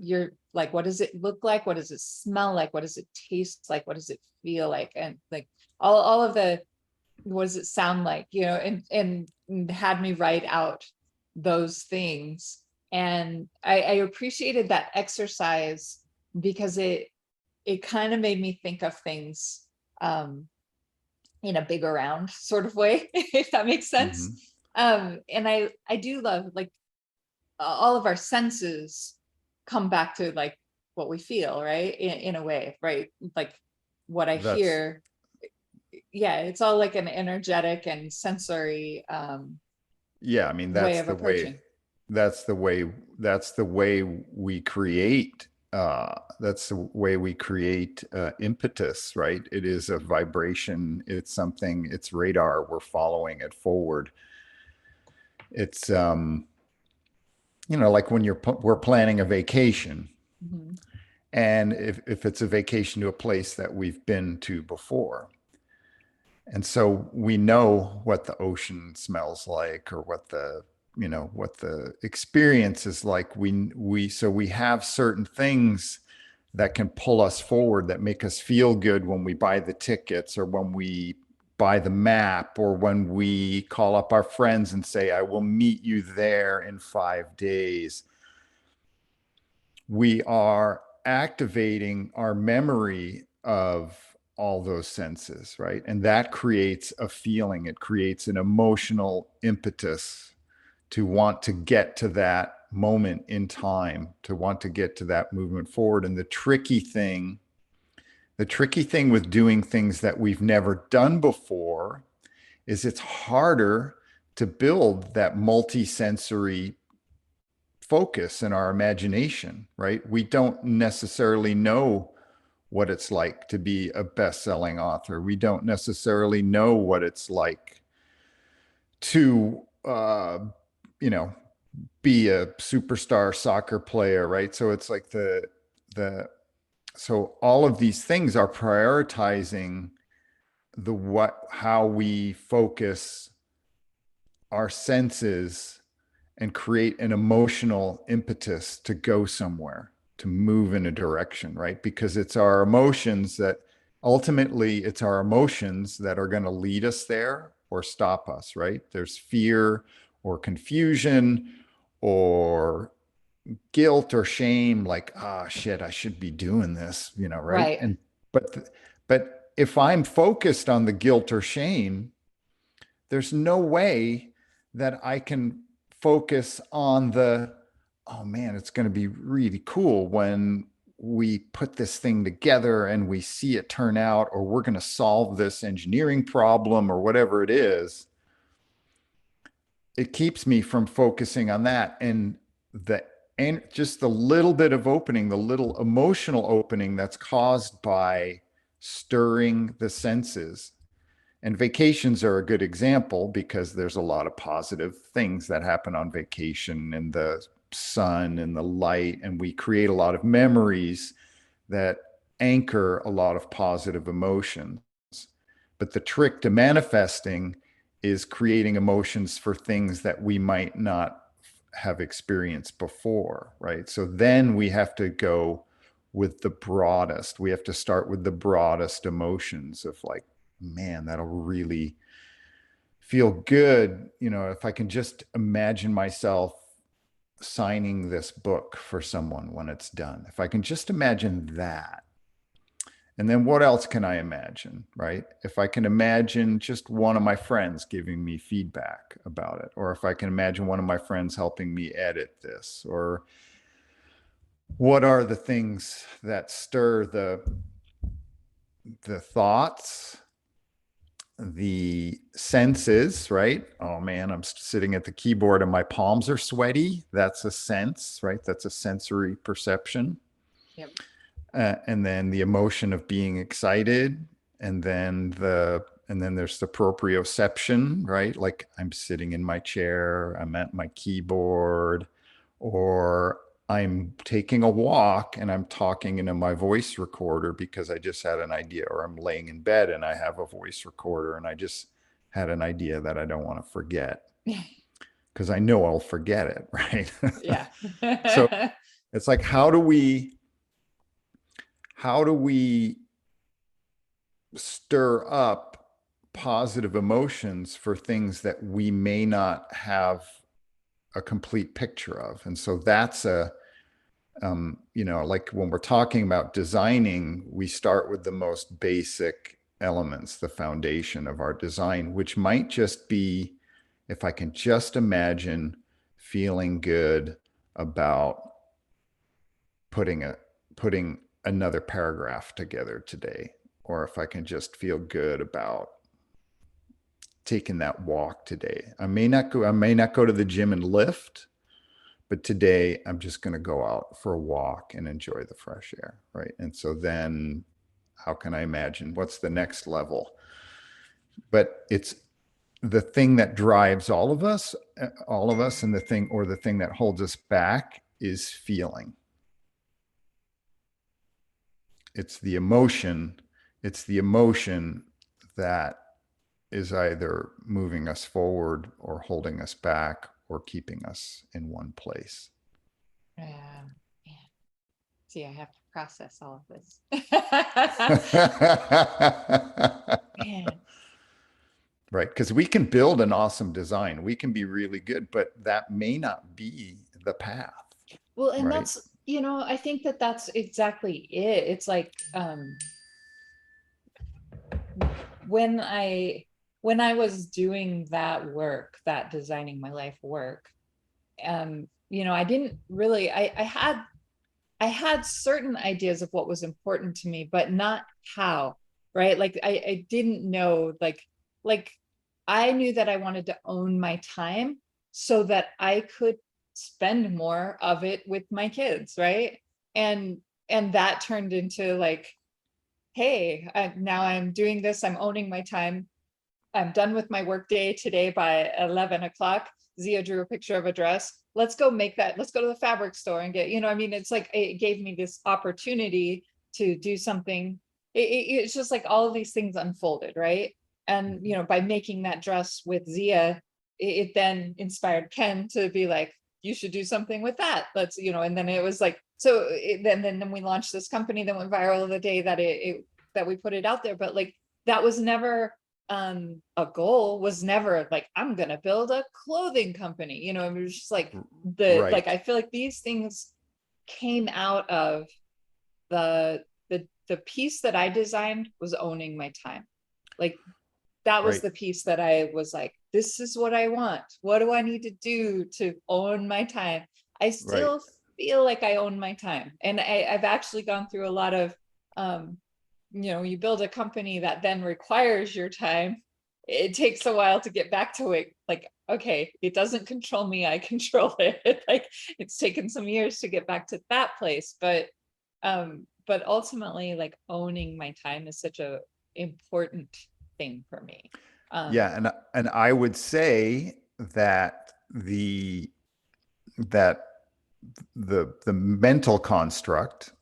you're like, what does it look like? What does it smell like? What does it taste like? What does it feel like? And like all of the, what does it sound like? And had me write out those things. And I appreciated that exercise, because it kind of made me think of things um, in a bigger round sort of way, if that makes sense. Mm-hmm. And I do love, like, all of our senses come back to, like, what we feel, right? In a way, right? Like, what I That's hear, yeah, it's all like an energetic and sensory Yeah, I mean, way that's of the way, approaching. that's the way, that's the way we create, that's the way we create impetus, right? It is a vibration. It's something, it's radar. We're following it forward. It's, like when we're planning a vacation, Mhm. and if it's a vacation to a place that we've been to before. And so we know what the ocean smells like, or what the experience is like. So we have certain things that can pull us forward, that make us feel good when we buy the tickets, or when we buy the map, or when we call up our friends and say, I will meet you there in 5 days. We are activating our memory of all those senses, right? And that creates a feeling, it creates an emotional impetus to want to get to that moment in time, to want to get to that movement forward. And the tricky thing with doing things that we've never done before is it's harder to build that multisensory focus in our imagination, right? We don't necessarily know what it's like to be a best-selling author. We don't necessarily know what it's like to, you know, be a superstar soccer player, right? So it's like the so all of these things are prioritizing how we focus our senses and create an emotional impetus to go somewhere, to move in a direction, right? Because it's our emotions that ultimately it's our emotions that are going to lead us there or stop us, right? There's fear or confusion or guilt or shame, like, ah, shit, I should be doing this, right? Right. But if I'm focused on the guilt or shame, there's no way that I can focus on the, oh man, it's going to be really cool when we put this thing together and we see it turn out, or we're going to solve this engineering problem or whatever it is. It keeps me from focusing on that. And just the little bit of opening, the little emotional opening that's caused by stirring the senses. And vacations are a good example because there's a lot of positive things that happen on vacation, and the sun and the light, and we create a lot of memories that anchor a lot of positive emotions. But the trick to manifesting is creating emotions for things that we might not have experienced before, right? So then we have to go with the broadest. We have to start with the broadest emotions of like, man, that'll really feel good. If I can just imagine myself signing this book for someone when it's done, if I can just imagine that. And then what else can I imagine, right? If I can imagine just one of my friends giving me feedback about it, or if I can imagine one of my friends helping me edit this, or what are the things that stir the thoughts, the senses, right? Oh man, I'm sitting at the keyboard and my palms are sweaty. That's a sense, right? That's a sensory perception. Yep. And then the emotion of being excited, and then there's the proprioception, right? Like I'm sitting in my chair, I'm at my keyboard, or I'm taking a walk and I'm talking into my voice recorder because I just had an idea, or I'm laying in bed and I have a voice recorder and I just had an idea that I don't want to forget because I know I'll forget it, right? Yeah. So it's like, how do we stir up positive emotions for things that we may not have a complete picture of? And so that's like when we're talking about designing, we start with the most basic elements, the foundation of our design, which might just be, if I can just imagine feeling good about putting another paragraph together today, or if I can just feel good about taking that walk today. I may not go to the gym and lift, but today I'm just going to go out for a walk and enjoy the fresh air, right? And so then how can I imagine what's the next level? But it's the thing that drives all of us, and the thing that holds us back is feeling. It's the emotion. It's the emotion that is either moving us forward or holding us back or keeping us in one place. Man. See, I have to process all of this. Man. Right. Because we can build an awesome design. We can be really good, but that may not be the path. Well, and Right. that's, I think that that's exactly it. It's like, when I was doing that work, that designing my life work, I didn't really, I had certain ideas of what was important to me, but not how, right? Like I didn't know, like I knew that I wanted to own my time so that I could spend more of it with my kids, right? And that turned into like, hey, now I'm doing this, I'm owning my time. I'm done with my work day today by 11 o'clock. Zia drew a picture of a dress. Let's go make that. Let's go to the fabric store and get, it's like it gave me this opportunity to do something. It's just like all of these things unfolded, right? And, by making that dress with Zia, it then inspired Ken to be like, you should do something with that. Let's, and then it was like, so then we launched this company that went viral the day that that we put it out there. But like, that was never a goal, was never like, I'm gonna build a clothing company, it was just like Right. I feel like these things came out of the piece that I designed was owning my time. Like, that was Right. the piece that I was like, this is what I want. What do I need to do to own my time? I Right. still feel like I own my time. And I've actually gone through a lot of, you build a company that then requires your time. It takes a while to get back to it. Like, okay, it doesn't control me, I control it. Like, it's taken some years to get back to that place. But ultimately, like, owning my time is such a important thing for me. Yeah, and I would say that that the mental construct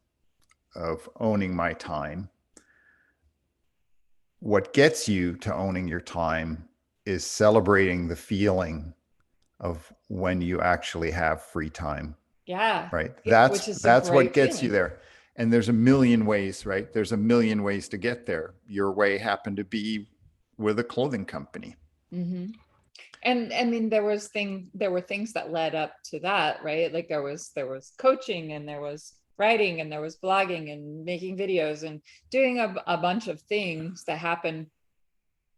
of owning my time, what gets you to owning your time is celebrating the feeling of when you actually have free time, Yeah, right? which is a That's what great gets you feeling. there. And there's a million ways, right? There's a million ways to get there. Your way happened to be with a clothing company. Hmm. And I mean, there were things that led up to that, right? Like, there was coaching, and there was writing, and there was blogging, and making videos, and doing a bunch of things that happened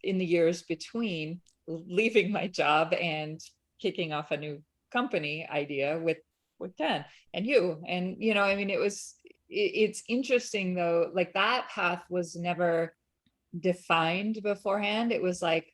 in the years between leaving my job and kicking off a new company idea with Ken and you. And I mean, it's interesting though, like, that path was never defined beforehand. It was like,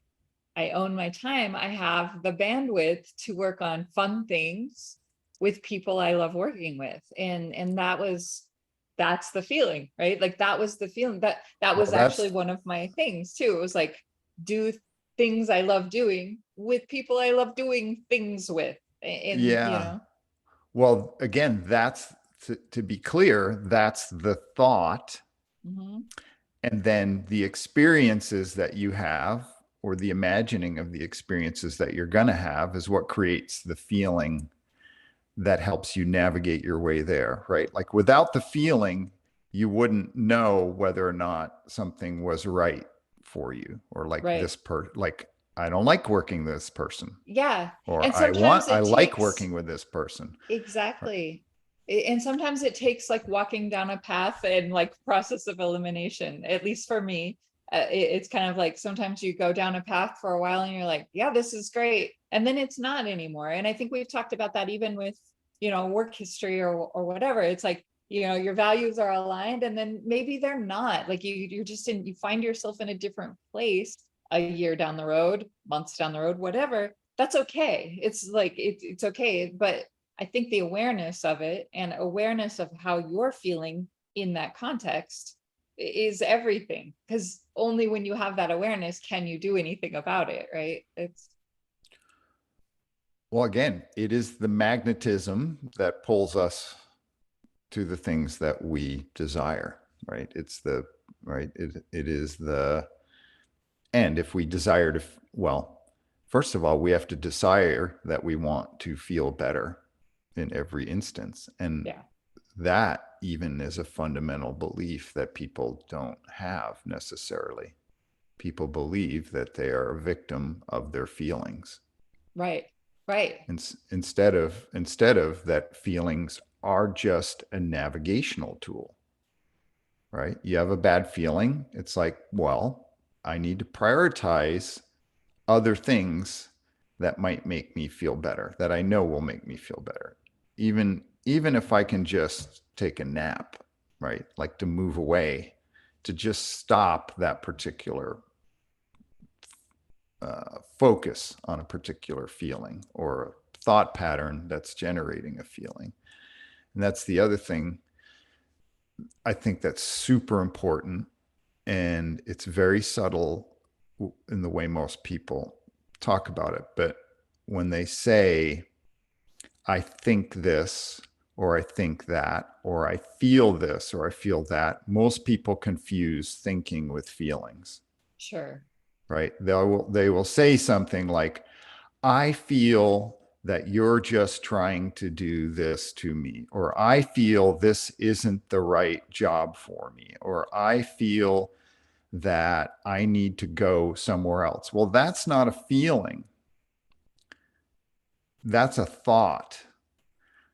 I own my time. I have the bandwidth to work on fun things with people I love working with. And that's the feeling, right? Like, that was the feeling, that was Well, actually that's one of my things too. It was like, do things I love doing with people I love doing things with. And yeah. Well, again, that's to be clear, that's the thought. mhm, And then the experiences that you have, or the imagining of the experiences that you're going to have, is what creates the feeling that helps you navigate your way there, right? Like, without the feeling, you wouldn't know whether or not something was right for you, or like right. like, I don't like working with this person, Yeah. or And sometimes I it like takes. working with this person. Right. Exactly. And sometimes it takes like walking down a path and like process of elimination, at least for me. It's kind of like, sometimes you go down a path for a while and you're like, yeah, this is great. And then it's not anymore. And I think we've talked about that even with, work history or whatever. It's like, your values are aligned, and then maybe they're not. Like, you're just you find yourself in a different place a year down the road, months down the road, whatever. That's okay. It's like, it's okay. But I think the awareness of it, and awareness of how you're feeling in that context, is everything. Because only when you have that awareness can you do anything about it, right? It's Well, again, it is the magnetism that pulls us to the things that we desire, right? It's the right. It is the and if we desire to, well, first of all, we have to desire that we want to feel better in every instance. And yeah, that even is a fundamental belief that people don't have necessarily. People believe that they are a victim of their feelings. right, right, Instead of that, feelings are just a navigational tool, right? You have a bad feeling, it's like, well, I need to prioritize other things that might make me feel better, that I know will make me feel better. Even if I can just take a nap, right? Like, to move away, to just stop that particular focus on a particular feeling or a thought pattern that's generating a feeling. And that's the other thing I think that's super important. And it's very subtle in the way most people talk about it. But when they say, I think this, or I think that, or I feel this, or I feel that, most people confuse thinking with feelings, sure. right? They will say something like, I feel that you're just trying to do this to me, or I feel this isn't the right job for me, or I feel that I need to go somewhere else. Well, that's not a feeling. That's a thought.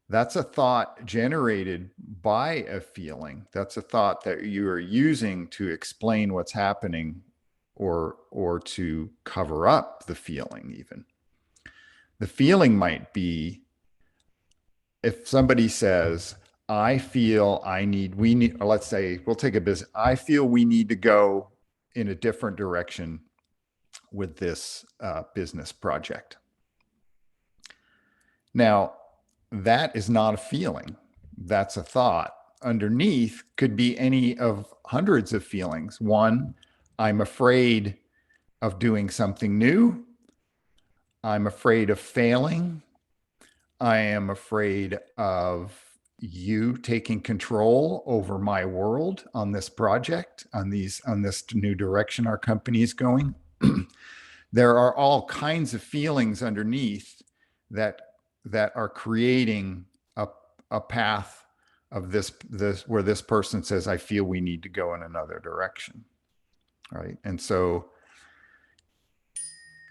That's a thought generated by a feeling. That's a thought that you are using to explain what's happening or to cover up the feeling even. The feeling might be if somebody says, I feel we need, or let's say, we'll take a business. I feel we need to go in a different direction with this business project. Now, that is not a feeling. That's a thought. Underneath could be any of hundreds of feelings. One, I'm afraid of doing something new. I'm afraid of failing. I am afraid of you taking control over my world on this project, on this new direction our company is going. There are all kinds of feelings underneath that are creating a path of this where this person says, I feel we need to go in another direction. Right. And so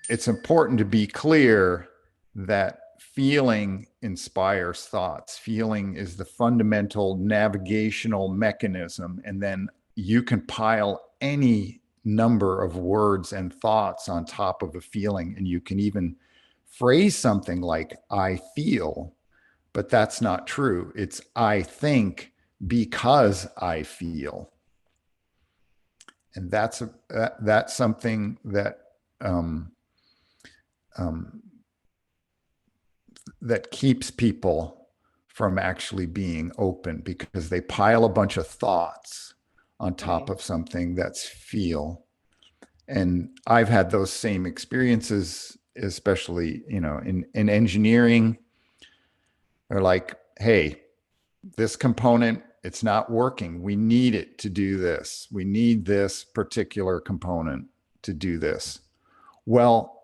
it's important to be clear that feeling inspires thoughts. Feeling is the fundamental navigational mechanism. And then you can pile any number of words and thoughts on top of a feeling. And you can even phrase something like, I feel, but that's not true. It's I think because I feel. And that's something that um, um, that keeps people from actually being open because they pile a bunch of thoughts on top Right. of something that's feel. And I've had those same experiences, especially, in engineering. They're like, hey, this component, it's not working. We need it to do this. We need this particular component to do this. Well,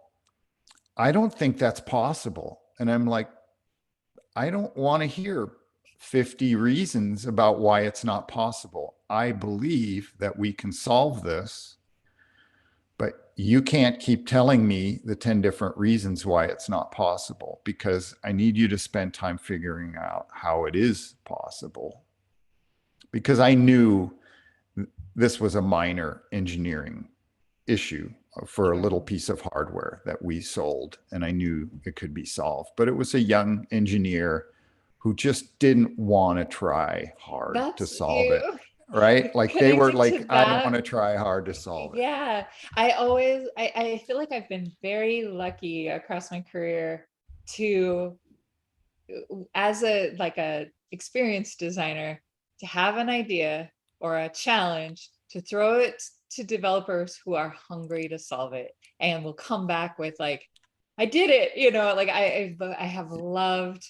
I don't think that's possible. And I'm like, I don't want to hear 50 reasons about why it's not possible. I believe that we can solve this, but you can't keep telling me the 10 different reasons why it's not possible because I need you to spend time figuring out how it is possible. Because I knew this was a minor engineering issue for a Sure. little piece of hardware that we sold, and I knew it could be solved. But it was a young engineer who just didn't want to try hard to That's solve it. you Right? Like they were connected to like, I don't want that. to try hard to solve it. Yeah, I feel like I've been very lucky across my career to, as a experienced designer, to have an idea or a challenge to throw it to developers who are hungry to solve it and will come back with like, I did it, like I have loved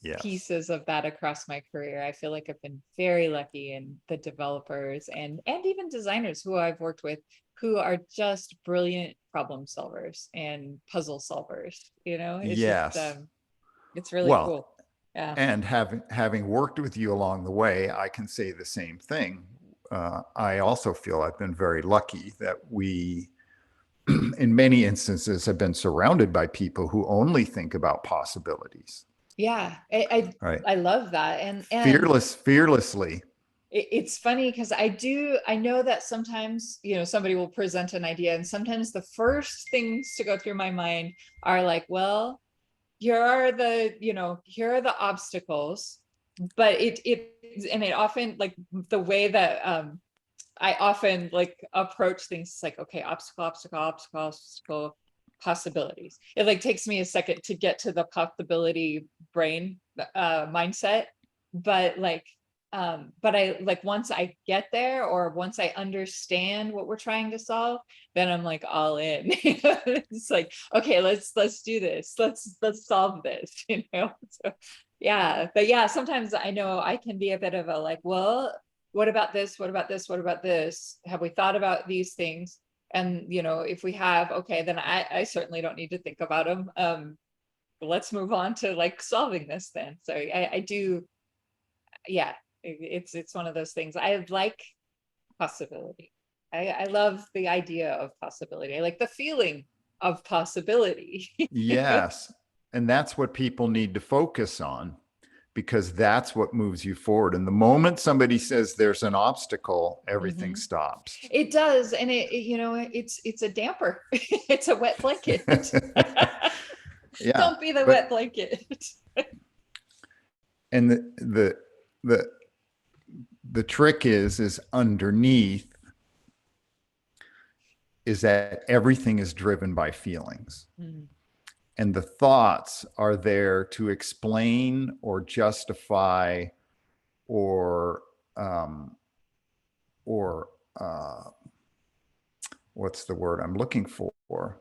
Yes. pieces of that across my career. I feel like I've been very lucky in the developers and even designers who I've worked with who are just brilliant problem solvers and puzzle solvers. It's just Yes. it's really Well, cool. Yeah. and having worked with you along the way, I can say the same thing. I also feel I've been very lucky that we, in many instances, have been surrounded by people who only think about possibilities. Yeah. I Right? I love that. And Fearlessly. it's funny because I know that sometimes, somebody will present an idea and sometimes the first things to go through my mind are like, well, here are the obstacles, but it often, like, the way that I often like approach things is like, okay, obstacle, possibilities. It like takes me a second to get to the possibility brain mindset, but I like, once I get there or once I understand what we're trying to solve, then I'm like all in. It's like, okay, let's do this. Let's solve this, So yeah, but yeah, sometimes I know I can be a bit of a like, well, what about this? What about this? What about this? Have we thought about these things? And, if we have, okay, then I certainly don't need to think about them. Let's move on to like solving this then. So I do, yeah, it's one of those things. I like possibility. I love the idea of possibility. I like the feeling of possibility. Yes. And that's what people need to focus on, because that's what moves you forward. And the moment somebody says there's an obstacle, everything Mhm. stops. It does, and it's a damper. It's a wet blanket. Yeah. Don't be the But wet blanket. and the the trick is underneath is that everything is driven by feelings. Mm. And the thoughts are there to explain or justify or um, or what's the word I'm looking for,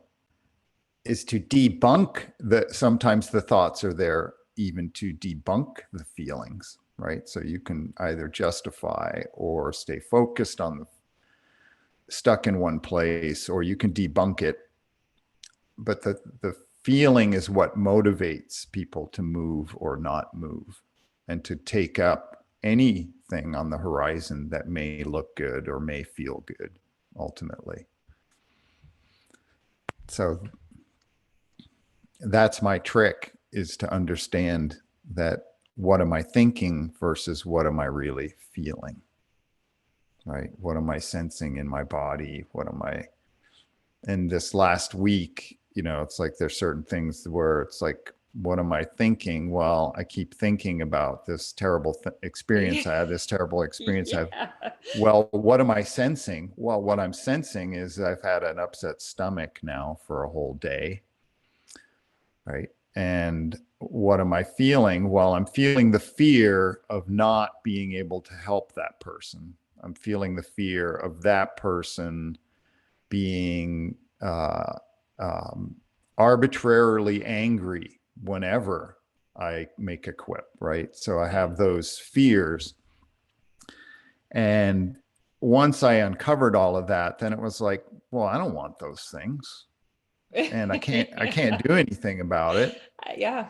is to debunk that. Sometimes the thoughts are there even to debunk the feelings, right? So you can either justify or stay focused on the stuck in one place, or you can debunk it. But the feeling is what motivates people to move or not move, and to take up anything on the horizon that may look good or may feel good ultimately. So that's my trick, is to understand that what am I thinking versus what am I really feeling, right? What am I sensing in my body? What am I, in this last week, it's like there's certain things where it's like, what am I thinking? Well, I keep thinking about this terrible experience I had, this terrible experience I have. Yeah. Well, what am I sensing? Well, what I'm sensing is I've had an upset stomach now for a whole day, right? And what am I feeling? Well, I'm feeling the fear of not being able to help that person. I'm feeling the fear of that person being arbitrarily angry whenever I make a quip, right? So I have those fears. And once I uncovered all of that, then it was like, well, I don't want those things. And I can't do anything about it. Yeah.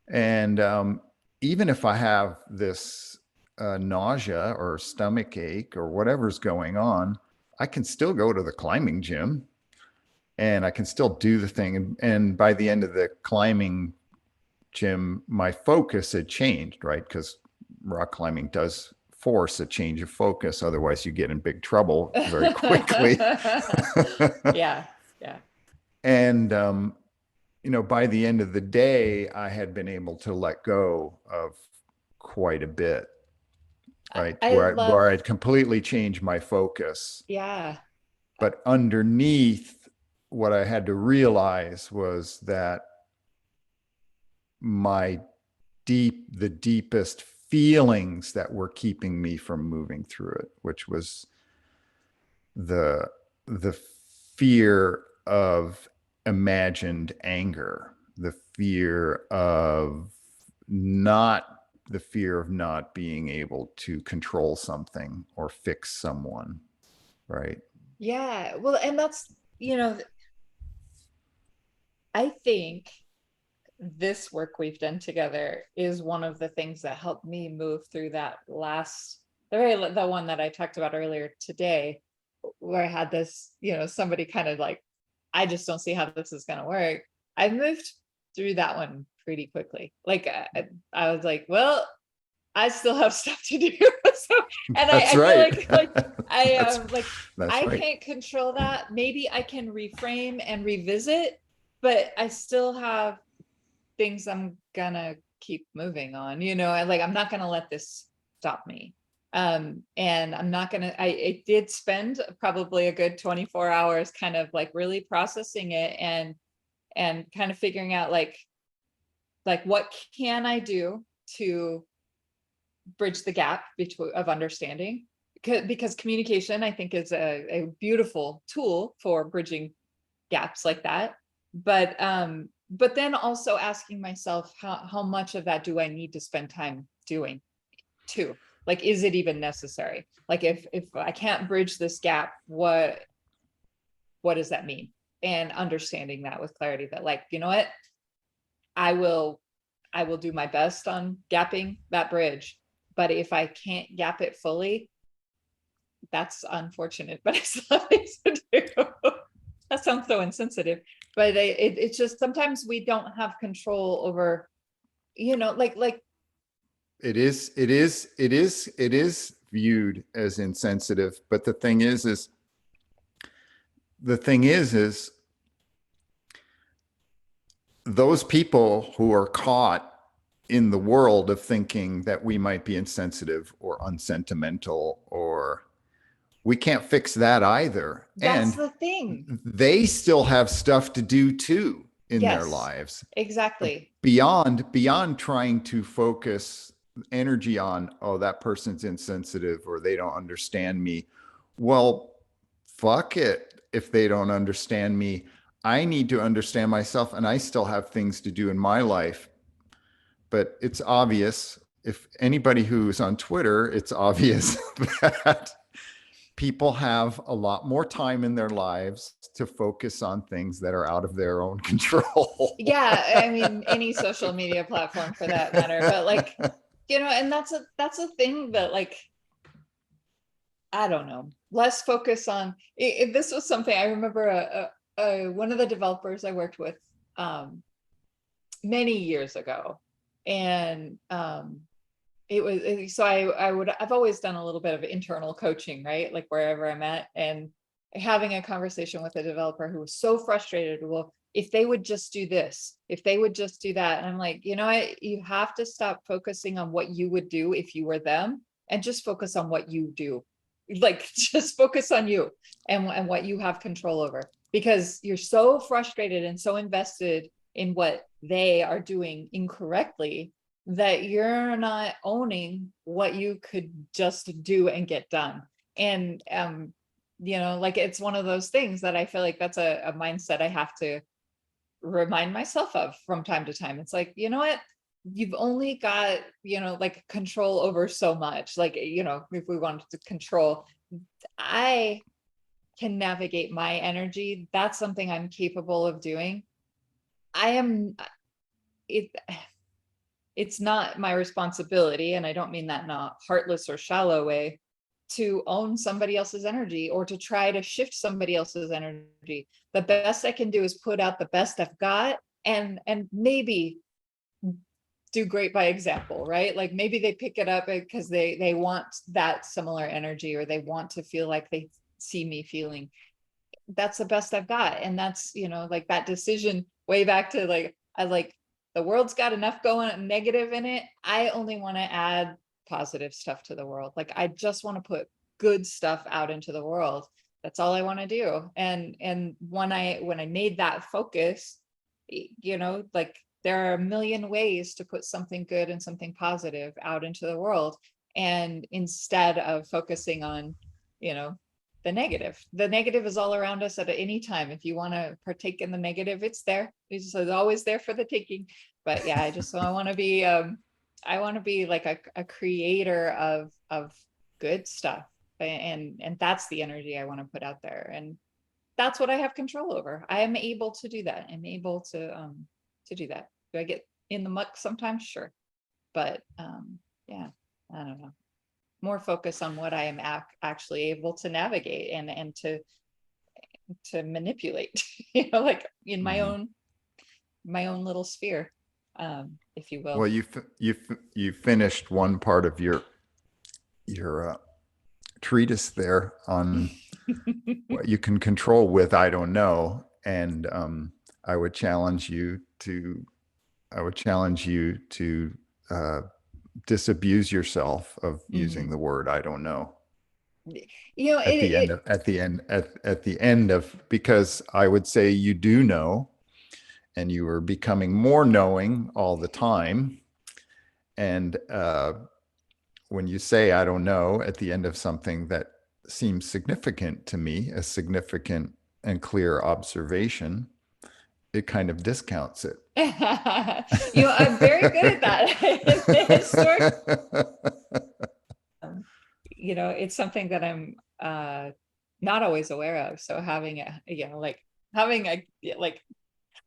And even if I have this nausea or stomach ache or whatever's going on, I can still go to the climbing gym and I can still do the thing. And by the end of the climbing gym, my focus had changed, right? Because rock climbing does force a change of focus. Otherwise, you get in big trouble very quickly. Yeah. Yeah. And by the end of the day, I had been able to let go of quite a bit, right? I Where love, I'd completely changed my focus. yeah. But underneath, what I had to realize was that my the deepest feelings that were keeping me from moving through it, which was the the fear of imagined anger, the fear of not the fear of not being able to control something or fix someone, right? Yeah. Well, and that's, I think this work we've done together is one of the things that helped me move through that the one that I talked about earlier today, where I had this, somebody kind of like, I just don't see how this is going to work. I moved through that one pretty quickly. Like I was like, well, I still have stuff to do. So, and That's I feel right. like I that's like that's I right. can't control that. Maybe I can reframe and revisit, but I still have things I'm gonna keep moving on, and like I'm not gonna let this stop me. And I'm not gonna I did spend probably a good 24 hours kind of like really processing it and kind of figuring out like what can I do to bridge the gap between of understanding, because communication I think is a beautiful tool for bridging gaps like that. But then also asking myself how much of that do I need to spend time doing too? Like, is it even necessary? Like if I can't bridge this gap, what does that mean? And understanding that with clarity, that like, you know what, I will do my best on gapping that bridge, but if I can't gap it fully, that's unfortunate, but I still have things to do. That sounds so insensitive, but it's just sometimes we don't have control over, like it is viewed as insensitive, but the thing is those people who are caught in the world of thinking that we might be insensitive or unsentimental, or we can't fix that either. that's And the thing. they still have stuff to do too in their Yes, lives, exactly. beyond trying to focus energy on, oh, that person's insensitive or they don't understand me. Well, fuck it. If they don't understand me, I need to understand myself, and I still have things to do in my life. But it's obvious, if anybody who's on Twitter, it's obvious that people have a lot more time in their lives to focus on things that are out of their own control. Yeah, I mean, any social media platform for that matter, but like, and that's a thing that like, I don't know, less focus on this was something I remember one of the developers I worked with many years ago. And I've always done a little bit of internal coaching, right? Like wherever I'm at, and having a conversation with a developer who was so frustrated. Well, if they would just do this, if they would just do that. And I'm like, you have to stop focusing on what you would do if you were them, and just focus on what you do. Like just focus on you and what you have control over, because you're so frustrated and so invested in what they are doing incorrectly that you're not owning what you could just do and get done. And like it's one of those things that I feel like that's a mindset I have to remind myself of from time to time. It's like, you know what, you've only got, like control over so much. Like, if we wanted to control, I can navigate my energy. That's something I'm capable of doing. I am it It's not my responsibility, and I don't mean that in a heartless or shallow way, to own somebody else's energy or to try to shift somebody else's energy. The best I can do is put out the best I've got, and maybe do great by example, right? Like maybe they pick it up because they want that similar energy, or they want to feel like they see me feeling. That's the best I've got. And that's, like that decision way back to like, I like, the world's got enough going negative in it. I only want to add positive stuff to the world. Like I just want to put good stuff out into the world. That's all I want to do. And when I made that focus, like there are a million ways to put something good and something positive out into the world. And instead of focusing on, the negative is all around us at any time. If you want to partake in the negative, it's there. It's always there for the taking. But yeah, I want to be like a creator of good stuff. And that's the energy I want to put out there. And that's what I have control over. I am able to do that. I'm able to do that. Do I get in the muck sometimes? Sure. But yeah, I don't know. More focus on what I am actually able to navigate and to manipulate, like in my own little sphere, if you will. Well, you finished one part of your treatise there on what you can control with I don't know, and I would challenge you to disabuse yourself of using the word I don't know at the end of, because I would say you do know, and you are becoming more knowing all the time. And when you say I don't know at the end of something that seems significant to me, a significant and clear observation, it kind of discounts it. I'm very good at that. It's something that I'm not always aware of. So having a, like having a, like,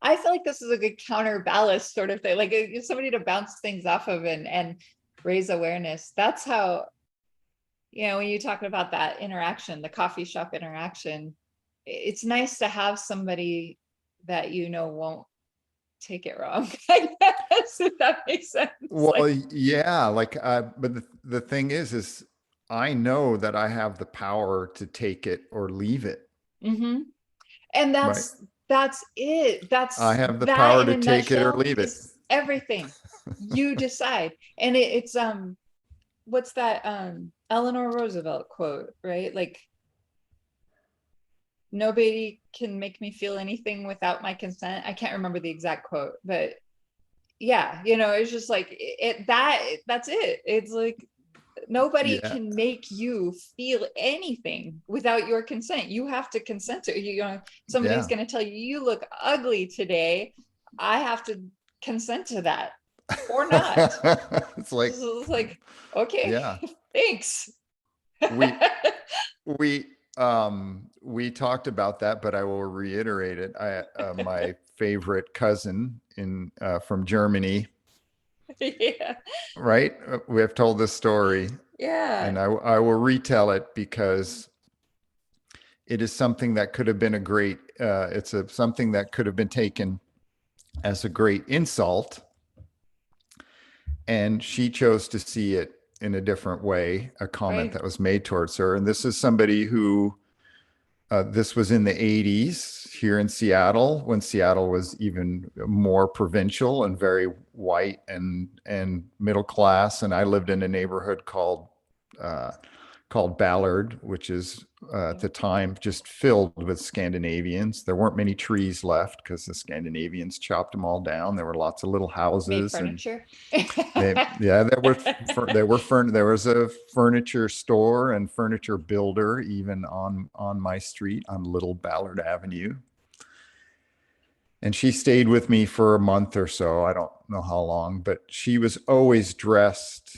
I feel like this is a good counterbalance sort of thing, like somebody to bounce things off of and raise awareness. That's how, when you talk about that interaction, the coffee shop interaction, it's nice to have somebody that won't take it wrong. I guess, if that makes sense. Well, Like, yeah, like, but the thing is I know that I have the power to take it or leave it, mhm. And right? that's it. I That's have the that power in to a take it or nutshell leave it. is everything. You decide. And it's what's that Eleanor Roosevelt quote, right? Like, nobody can make me feel anything without my consent. I can't remember the exact quote, but yeah, it's just like that's it. It's like nobody Yeah. can make you feel anything without your consent. You have to consent to it. Somebody's Yeah. going to tell you, you look ugly today. I have to consent to that or not. It's like, It's like, okay, yeah, thanks. we we we talked about that, but I will reiterate it. My favorite cousin from Germany, Yeah. right? We have told this story, Yeah. and I will retell it because it is something that could have been a great. Something that could have been taken as a great insult, and she chose to see it in a different way. A comment Right. that was made towards her, and this is somebody who. This was in the 80s here in Seattle, when Seattle was even more provincial and very white and middle class. And I lived in a neighborhood uh, called Ballard, which is at the time just filled with Scandinavians. There weren't many trees left because the Scandinavians chopped them all down. There were lots of little Made houses, and furniture. there was a furniture store and furniture builder even on my street on Little Ballard Avenue. And she stayed with me for a month or so. I don't know how long, but she was always dressed.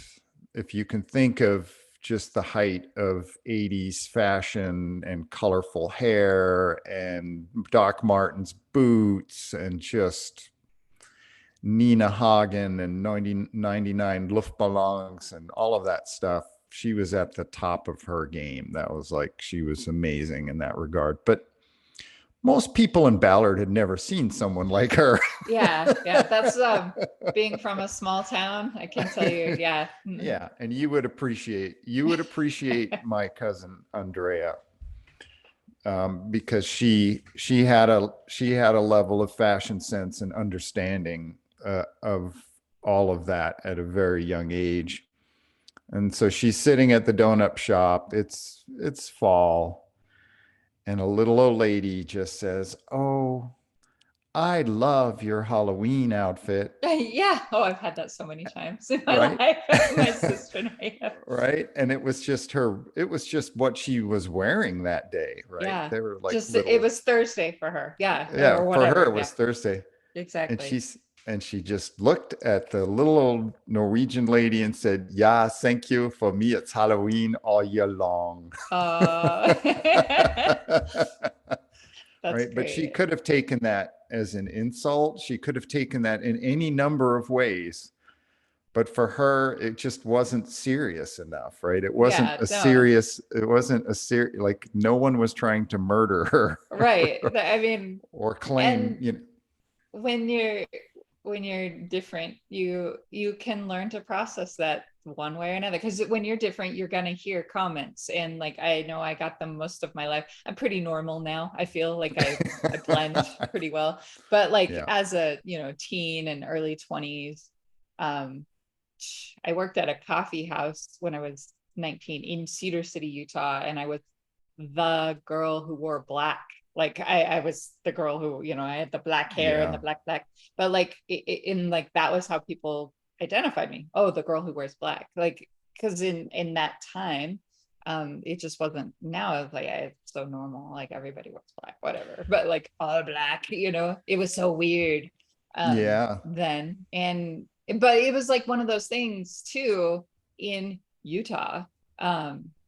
If you can think of just the height of 80s fashion and colorful hair and Doc Martens boots and just Nina Hagen and 99 Luftballons and all of that stuff. She was at the top of her game. That was like, she was amazing in that regard. But most people in Ballard had never seen someone like her. Yeah. Yeah. That's being from a small town, I can tell you. Yeah. Yeah, and you would appreciate my cousin Andrea, because she had a level of fashion sense and understanding of all of that at a very young age. And so she's sitting at the donut shop. It's fall, and a little old lady just says, "Oh, I love your Halloween outfit." Yeah. Oh, I've had that so many times in my Right? life. My sister and I have. Right? And it was just what she was wearing that day, right? Yeah. They were like Just it little, was Thursday for her. Yeah. yeah, Or for her whatever. it Yeah. was Thursday. And Exactly. she just looked at the little old Norwegian lady and said, "Yeah, thank you. For me, it's Halloween all year long." Uh, that's Right? But she great. could have taken that as an insult. She could have taken that in any number of ways. But for her, it just wasn't serious enough, right? Yeah. No. It wasn't a serious, like no one was trying to murder her Right. I mean, or claim, and when you're different, you can learn to process that one way or another, because when you're different, you're going to hear comments, and like, I know I got them most of my life. I'm pretty normal now. I feel like I blend pretty well, but like yeah, as a teen and early 20s, um I worked at a coffee house when I was 19 in Cedar City, Utah, and I was the girl who wore black. Like, I was the girl who, I had the black hair and the yeah, black, but like in like, that was how people identified me. Oh, the girl who wears black. Like, because in that time, it just wasn't. Now it's like, it's so normal. Like, everybody wears black, whatever. But like, all black, it was so weird yeah, then. But it was like one of those things too in Utah.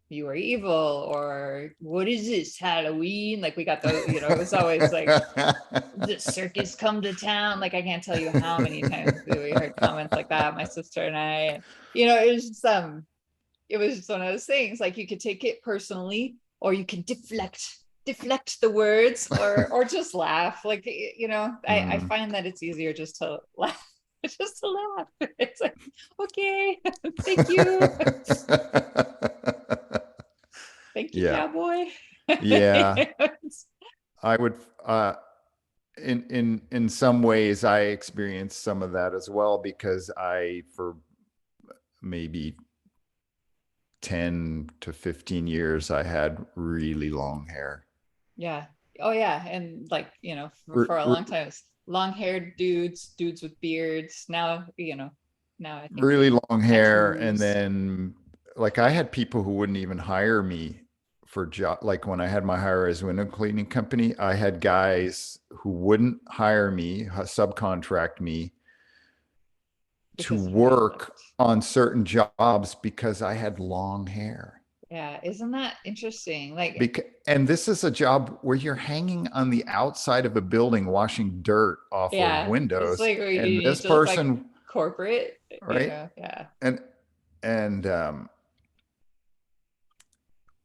you are evil, or what is this, Halloween? Like we got those, it was always like, the circus come to town. Like I can't tell you how many times we heard comments like that, my sister and I. And, it was just it was just one of those things. Like you could take it personally, or you can deflect the words, or just laugh. Like I Mm. find that it's easier just to laugh. Just to laugh. It's like, okay, thank you. Thank you, Yeah. cowboy. Yeah. I would, in some ways I experienced some of that as well, because for maybe 10 to 15 years, I had really long hair. Yeah. Oh yeah. And like, R- for a long r- time, it's long haired dudes with beards. Now, now I think really long hair. And tattoos. then like I had people who wouldn't even hire me for job. Like when I had my high-rise window cleaning company, I had guys who wouldn't hire me, subcontract me to Because your hair work looked. on certain jobs because I had long hair. Yeah. Isn't that interesting? Like, And this is a job where you're hanging on the outside of a building, washing dirt off of yeah, it's windows. like where you And need this to look like person, corporate, right? yeah. And, and,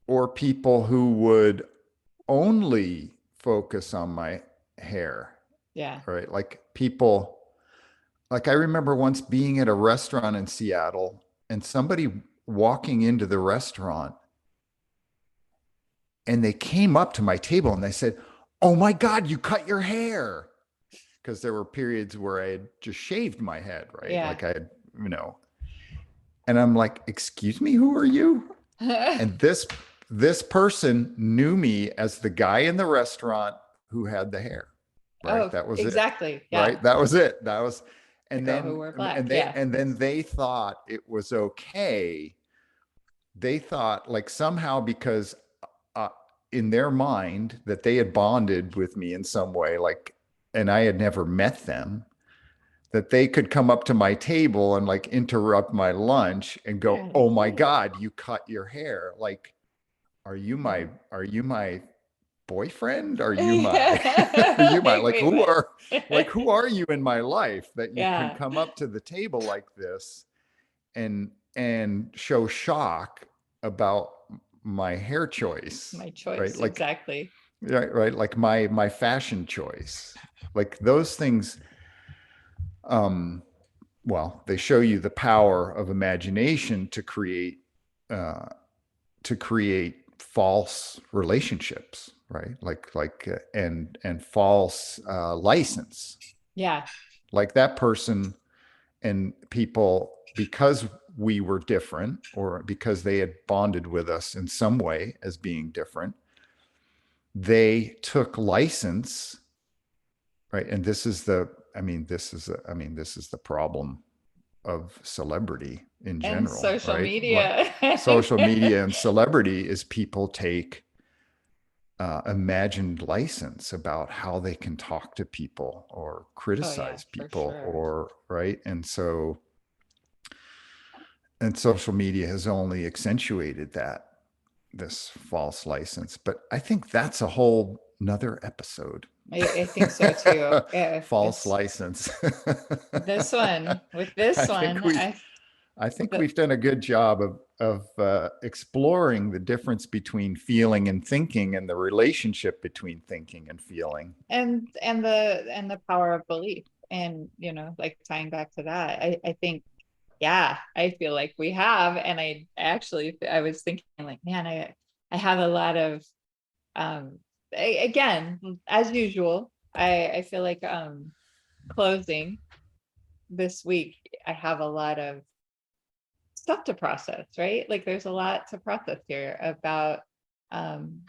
or people who would only focus on my hair, Yeah. right? Like I remember once being at a restaurant in Seattle and somebody walking into the restaurant, and they came up to my table and they said, "Oh my God, you cut your hair." Because there were periods where I had just shaved my head, right? Yeah. Like I had, and I'm like, "Excuse me, who are you?" And this person knew me as the guy in the restaurant who had the hair, right? Oh, That was it, exactly. Yeah. right? That was it. The And girl who then wore black. Yeah. they thought it was okay. They thought like somehow because uh, in their mind that they had bonded with me in some way, like, and I had never met them, that they could come up to my table and like interrupt my lunch and go, Yeah. Like, "Oh my hey. God, you cut your hair." Like, Yeah. are you my boyfriend? Are you my, are you my, Like, like, wait, what? who are you in my life that you can Yeah. come up to the table like this and show shock about my hair choice, My right? choice. Like, Exactly. right, like my fashion choice, like those things. um well, they show you the power of imagination uh to create false relationships, right? And false license, Yeah. like that person and people, because we were different or because they had bonded with us in some way as being different, they took license, right? And this is the, this is the problem of celebrity in And general, social right? Like media. social media and celebrity is people take imagined license about how they can talk to people or Oh yeah, criticize for people, sure. or right. And social media has only accentuated this false license. But I think that's a whole nother episode. I think so too. Yeah, False it's license. this one. With I this think one, we I think the, we've done a good job of exploring the difference between feeling and thinking, and the relationship between thinking and feeling. and the power of belief, and like tying back to that, I think, yeah, I feel like we have. And I was thinking like, man, I have a lot of, um again, as usual, I feel like, closing this week, I have a lot of stuff to process, right? Like there's a lot to process here about, um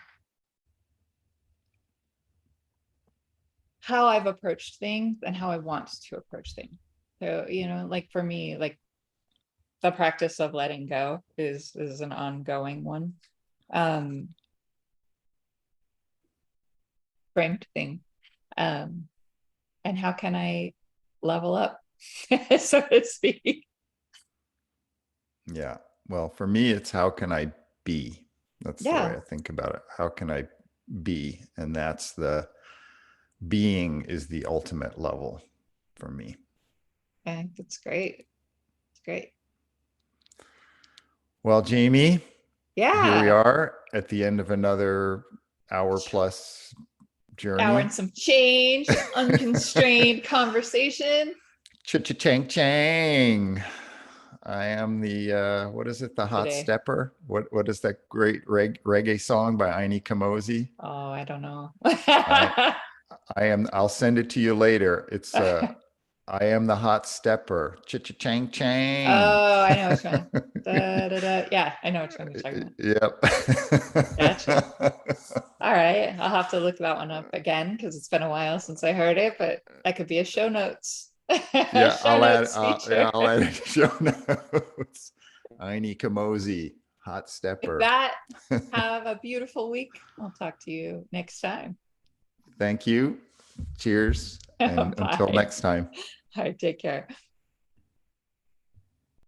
how I've approached things and how I want to approach things. So, like for me, like the practice of letting go is an ongoing one. Um Framed thing. Um and how can I level up, so to speak? Yeah. Well, for me, it's how can I be? That's the way Yeah. I think about it. How can I be? And that's the being is the ultimate level for me. I think that's great. It's great. Well, Jamie, here we Yeah. are at the end of another hour plus Hour journey. and some change, unconstrained conversation. Cha-cha-chang chang. I am the what is it? The hot Today. stepper. What is that great reggae song by Aini Kamosi? Oh, I don't know. I I am. I'll send it to you later. It's I am the hot stepper. Cha-cha-chang chang. Oh, I know which one. Da, da, da. Yeah, I know which one you're talking about. Yep. Gotcha. All right. I'll have to look that one up again because it's been a while since I heard it, but that could be a show notes. Yeah, Show notes yeah, feature. I'll add it to show notes. Aini Kamosi, hot With stepper. that, have a beautiful week. I'll talk to you next time. Thank you. Cheers. And until Bye. next time. All right. Take care.